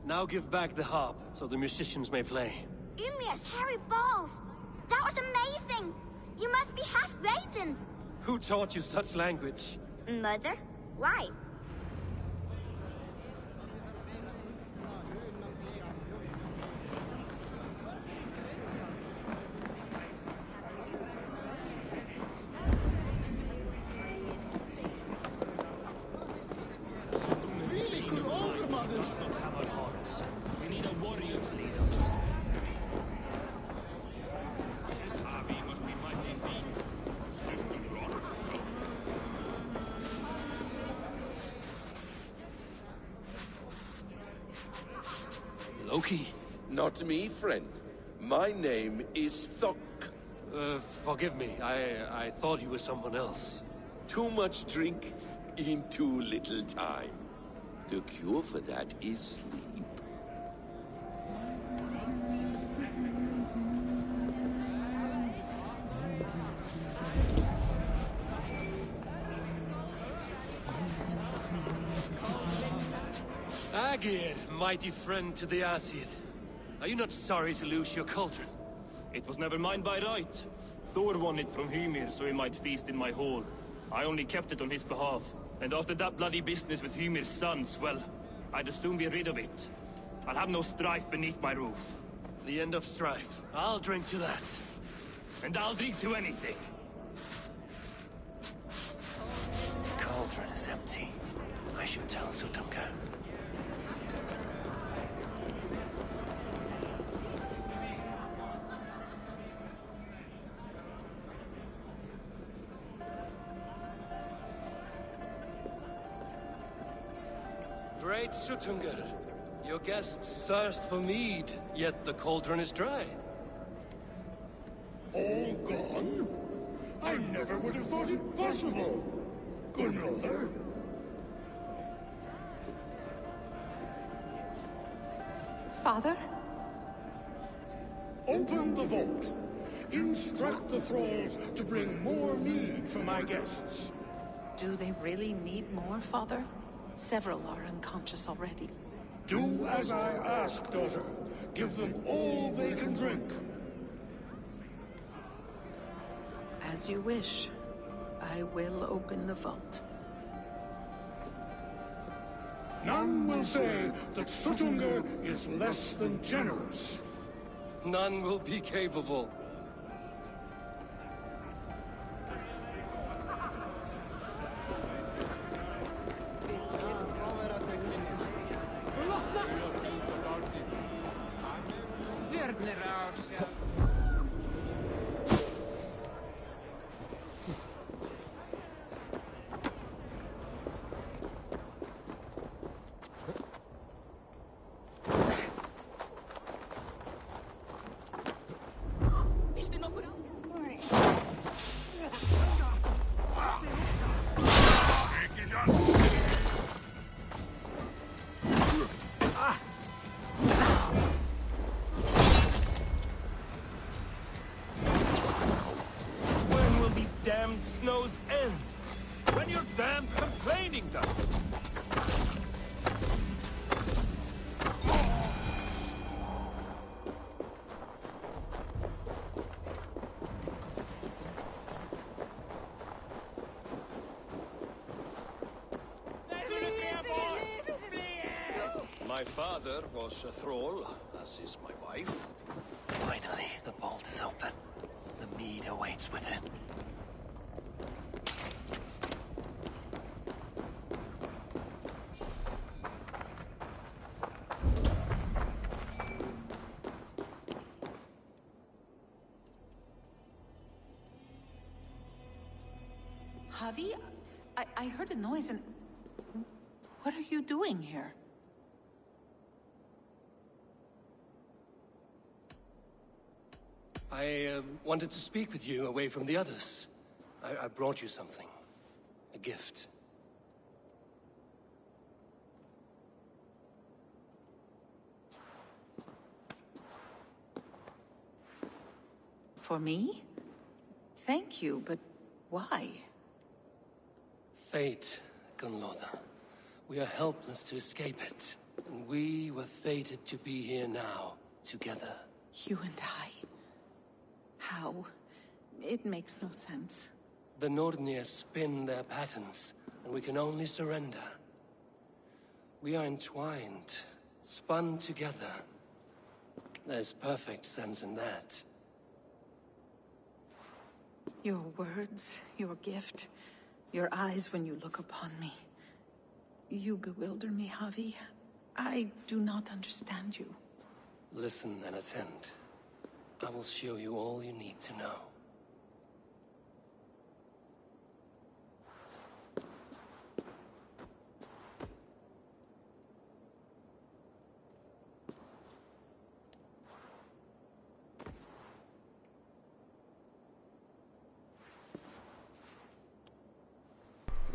Now give back the harp, so the musicians may play. Ymir's hairy balls! That was amazing! You must be half raven! Who taught you such language? Mother? Why? Loki? Not me, friend. My name is Thok. Forgive me. I thought you were someone else. Too much drink in too little time. The cure for that is sleep. Agir, mighty friend to the Aesir. Are you not sorry to lose your cauldron? It was never mine by right. Thor won it from Hymir so he might feast in my hall. I only kept it on his behalf. And after that bloody business with Hymir's sons, well, I'd as soon be rid of it. I'll have no strife beneath my roof. The end of strife. I'll drink to that. And I'll drink to anything. The cauldron is empty. I should tell Sutunga. Great Sutunga, your guests thirst for mead, yet the cauldron is dry. All gone? I never would have thought it possible. Gunrother? Father? Open the vault. Instruct the thralls to bring more mead for my guests. Do they really need more, Father? Several are unconscious already. Do as I ask, daughter. Give them all they can drink. As you wish. I will open the vault. None will say that Sutunga is less than generous. None will be capable. Damned snows end. When your damn complaining does. My father was a thrall, as is my wife. Finally, the vault is open. The mead awaits within. Javi, I heard a noise and... What are you doing here? I wanted to speak with you away from the others. I brought you something. A gift. For me? Thank you, but why? Fate, Gunlother. We are helpless to escape it. And we were fated to be here now, together. You and I? How? It makes no sense. The Nordnir spin their patterns, and we can only surrender. We are entwined, spun together. There's perfect sense in that. Your words, your gift, your eyes when you look upon me. You bewilder me, Javi. I do not understand you. Listen and attend. I will show you all you need to know.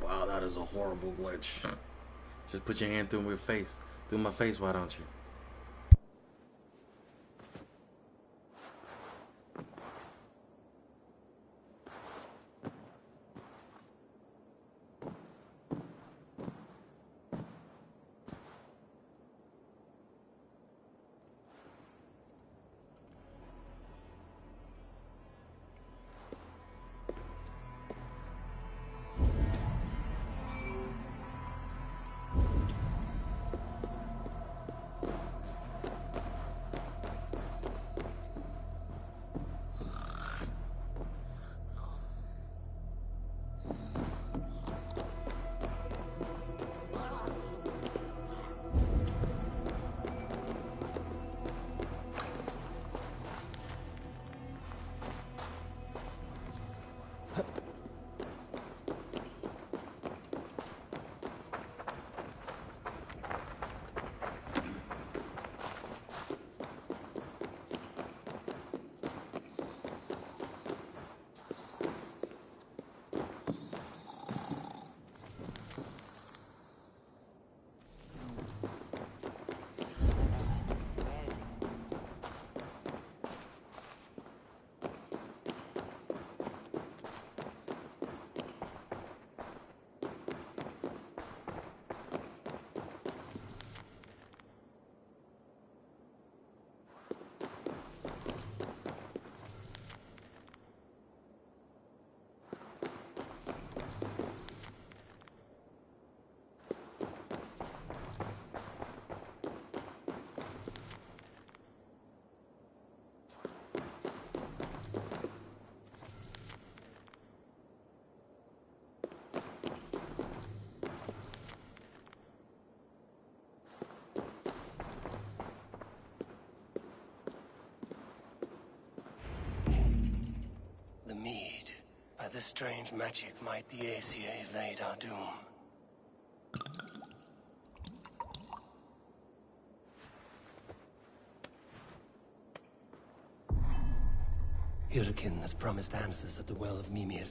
Wow, that is a horrible glitch. Just put your hand through my face, why don't you? The mead. By this strange magic might the Aesir evade our doom. Hyrkin has promised answers at the Well of Mimir.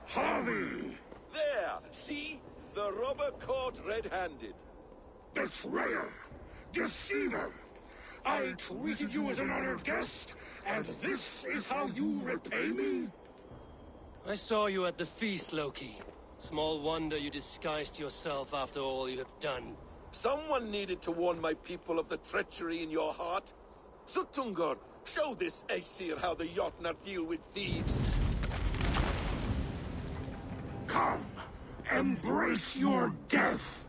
Harvey! There! See? The robber caught red-handed. Betrayer! Deceiver! I treated you as an honored guest, and this is how you repay me? I saw you at the feast, Loki. Small wonder you disguised yourself after all you have done. Someone needed to warn my people of the treachery in your heart. Sutungur, show this Aesir how the Jotnar deal with thieves. Come, embrace your death.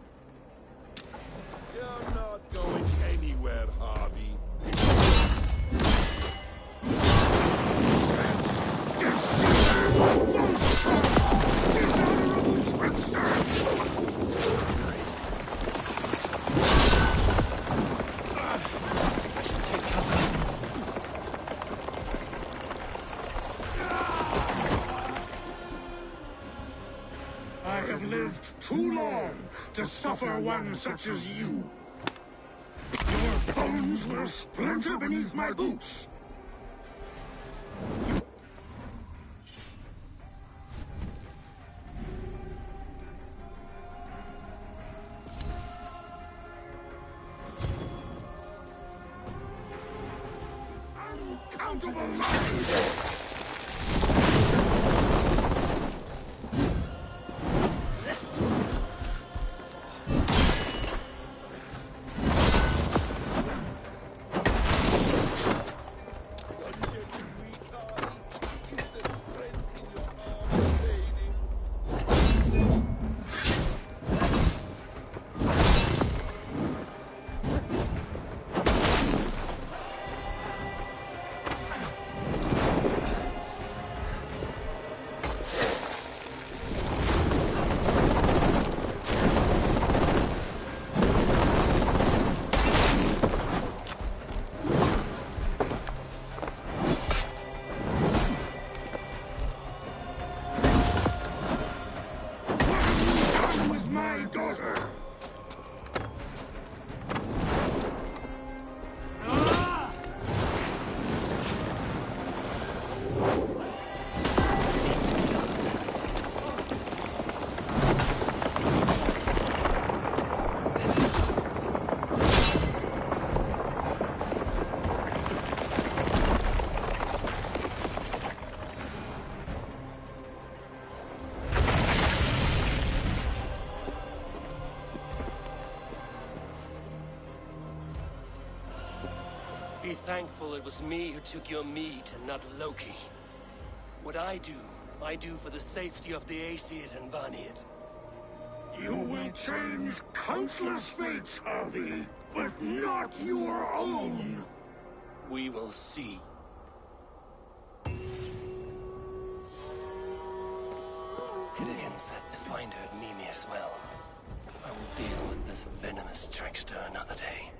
You're not going anywhere, Harvey. Dishonorable trickster! I should take cover. I have lived too long to suffer one such as you. Your bones will splinter beneath my boots. Uncountable lies! Be thankful it was me who took your meat and not Loki. What I do for the safety of the Aesir and Vanir. You will change countless fates, Harvey, but not your own. We will see. Hidegan said to find her at Mimir's well. I will deal with this venomous trickster another day.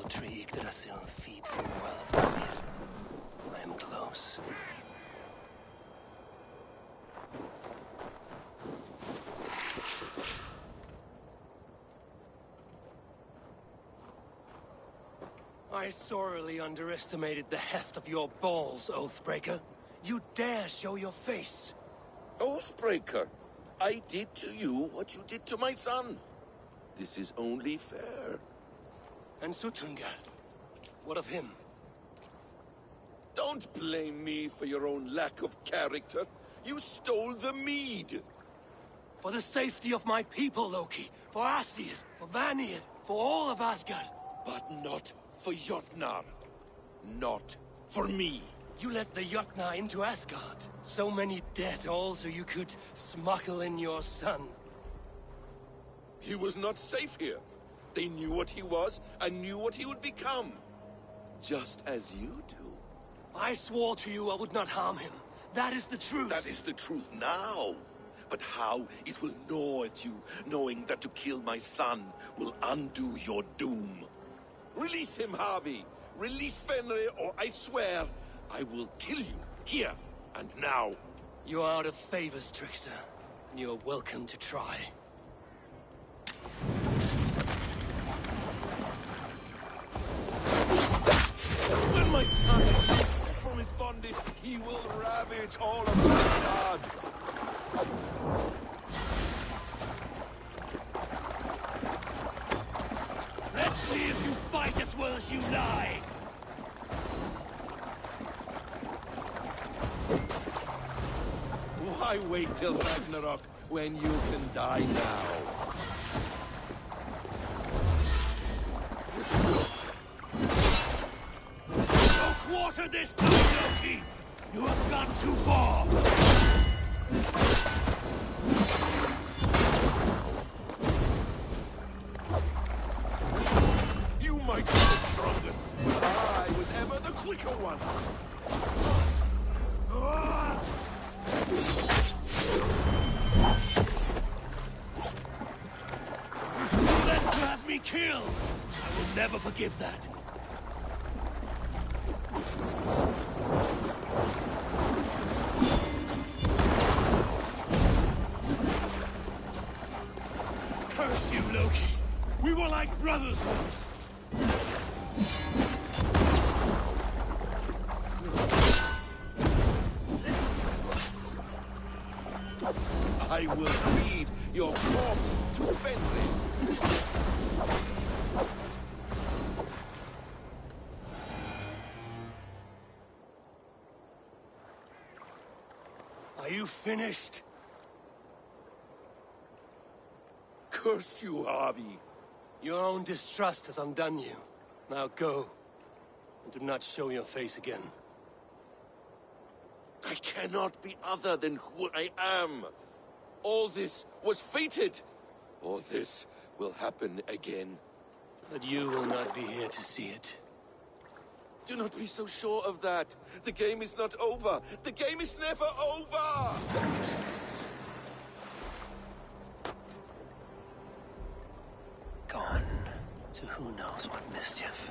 Tree Yggdrasil feed from the well of Vanir. I am close. I sorely underestimated the heft of your balls, Oathbreaker. You dare show your face. Oathbreaker, I did to you what you did to my son. This is only fair. And Sutungar, what of him? Don't blame me for your own lack of character. You stole the mead. For the safety of my people, Loki. For Aesir, for Vanir, for all of Asgard. But not for Jotnar. Not for me. You let the Jotnar into Asgard. So many dead, all so you could smuggle in your son. He was not safe here. They knew what he was, and knew what he would become. Just as you do. I swore to you I would not harm him. That is the truth. That is the truth now. But how it will gnaw at you, knowing that to kill my son will undo your doom. Release him, Harvey. Release Fenrir, or I swear, I will kill you, here and now. You are out of favors, Trickster. And you are welcome to try. When my son is loosed from his bondage, he will ravage all of Asgard. Let's see if you fight as well as you lie! Why wait till Ragnarok when you can die now? No quarter this time, Loki! You have gone too far! You might be the strongest, but I was ever the quicker one. You meant to have me killed! I will never forgive that. Curse you, Loki! We were like brothers once! I will feed your corpse to Fenrir. Are you finished? Curse you, Harvey. Your own distrust has undone you. Now go. And do not show your face again. I cannot be other than who I am. All this was fated. All this will happen again. But you will not be here to see it. Do not be so sure of that. The game is not over. The game is never over! Gone to who knows what mischief.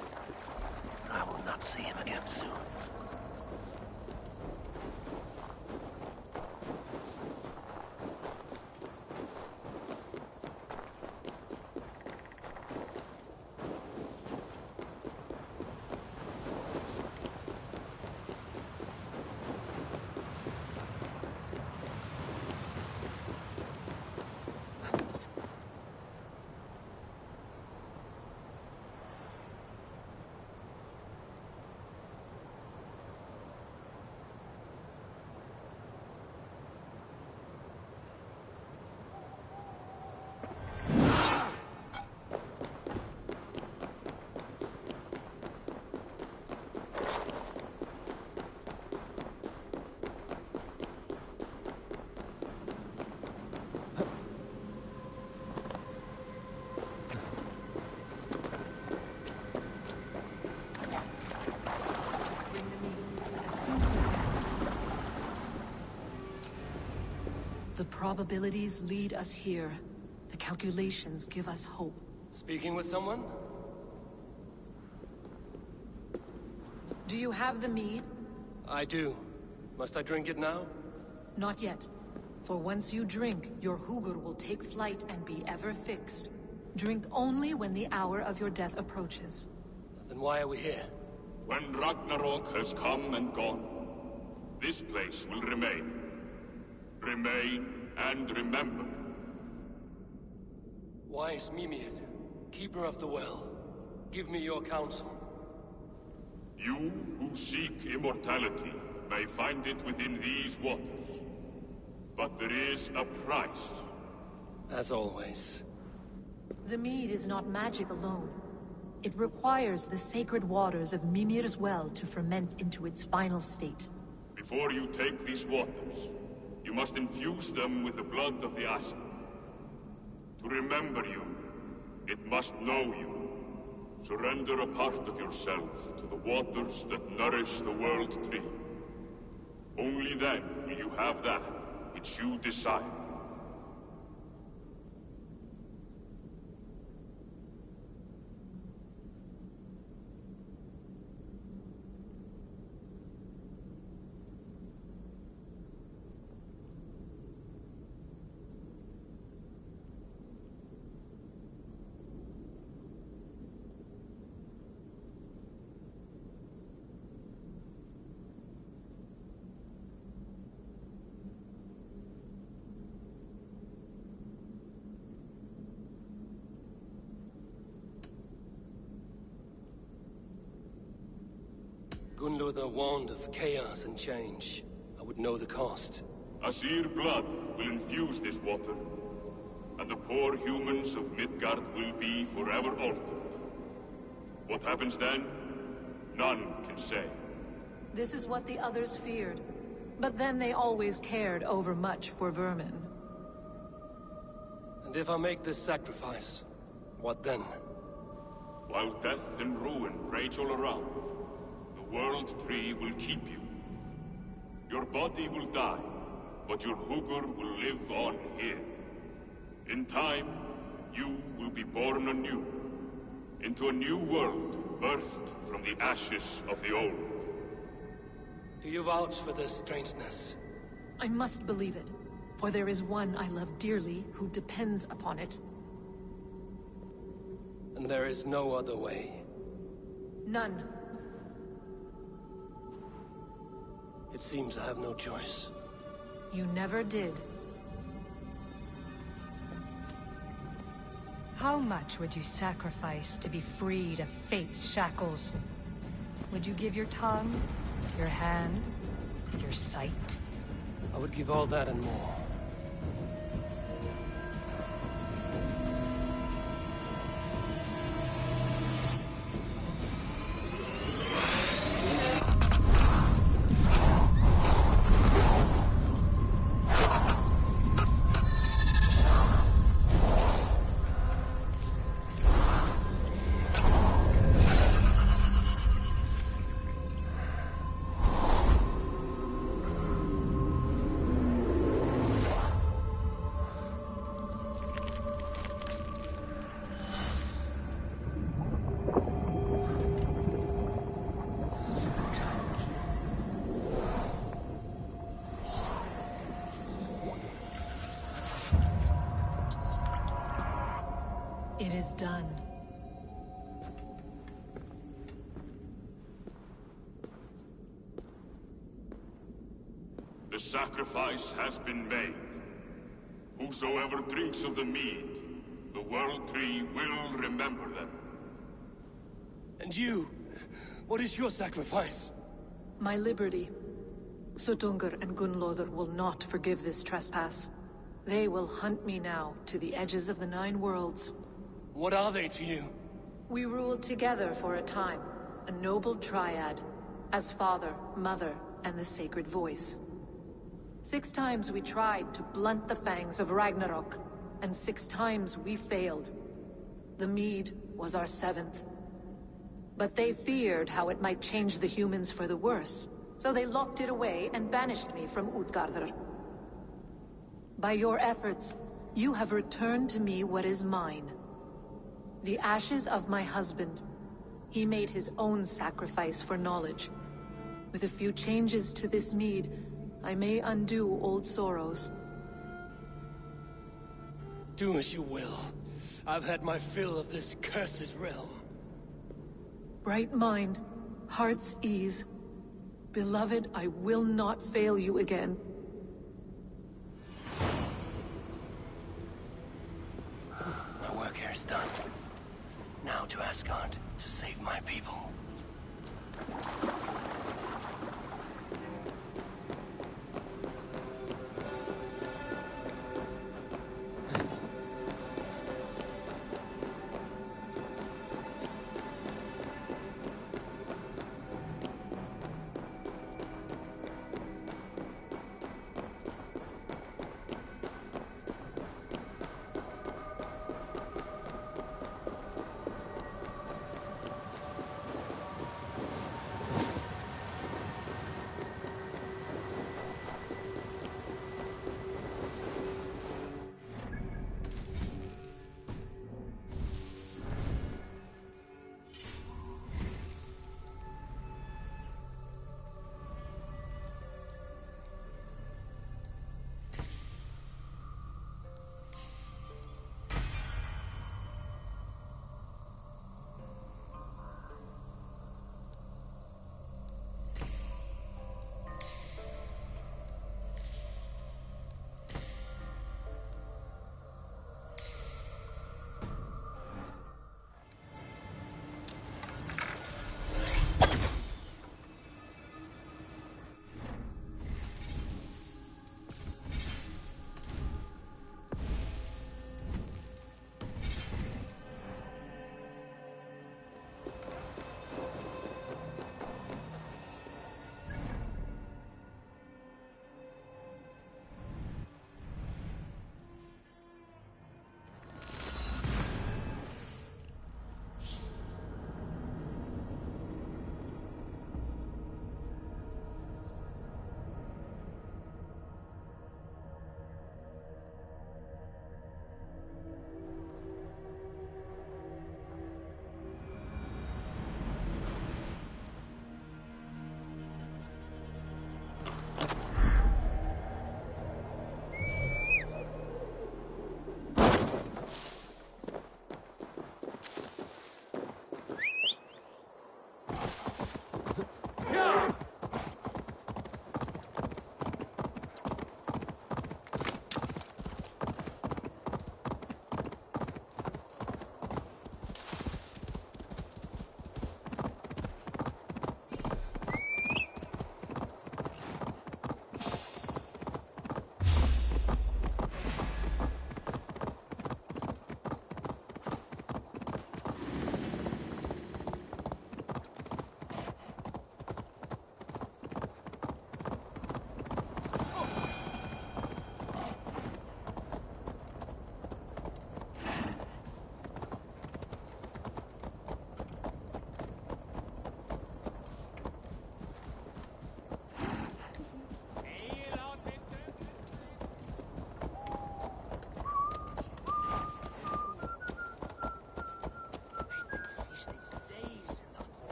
I will not see him again soon. The probabilities lead us here. The calculations give us hope. Speaking with someone? Do you have the mead? I do. Must I drink it now? Not yet. For once you drink, your Hugur will take flight and be ever fixed. Drink only when the hour of your death approaches. The And why are we here? When Ragnarok has come and gone, this place will remain. Remain and remember. Wise Mimir, keeper of the well, give me your counsel. You who seek immortality may find it within these waters. But there is a price. As always. The mead is not magic alone. It requires the sacred waters of Mimir's well to ferment into its final state. Before you take these waters, you must infuse them with the blood of the Asa. To remember you, it must know you. Surrender a part of yourself to the waters that nourish the World Tree. Only then will you have that which you desire. Gunlother warned of chaos and change. I would know the cost. Asir blood will infuse this water, and the poor humans of Midgard will be forever altered. What happens then? None can say. This is what the others feared. But then they always cared overmuch for vermin. And if I make this sacrifice, what then? While death and ruin rage all around, the World Tree will keep you. Your body will die, but your Hugur will live on here. In time, you will be born anew, into a new world, birthed from the ashes of the old. Do you vouch for this strangeness? I must believe it, for there is one I love dearly who depends upon it. And there is no other way? None. It seems I have no choice. You never did. How much would you sacrifice to be freed of fate's shackles? Would you give your tongue, your hand, your sight? I would give all that and more. It is done. The sacrifice has been made. Whosoever drinks of the mead, the World Tree will remember them. And you? What is your sacrifice? My liberty. Suttungr and Gunnlóðr will not forgive this trespass. They will hunt me now to the edges of the 9 worlds. What are they to you? We ruled together for a time, a noble triad, as father, mother, and the sacred voice. 6 times we tried to blunt the fangs of Ragnarok, and 6 times we failed. The mead was our 7th. But they feared how it might change the humans for the worse, so they locked it away and banished me from Utgardr. By your efforts, you have returned to me what is mine. The ashes of my husband. He made his own sacrifice for knowledge. With a few changes to this mead, I may undo old sorrows. Do as you will. I've had my fill of this cursed realm. bright mind, heart's ease. Beloved, I will not fail you again. My work here is done. Now to Asgard, to save my people.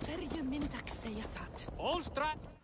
Ferje myndag säga fatt. All strap.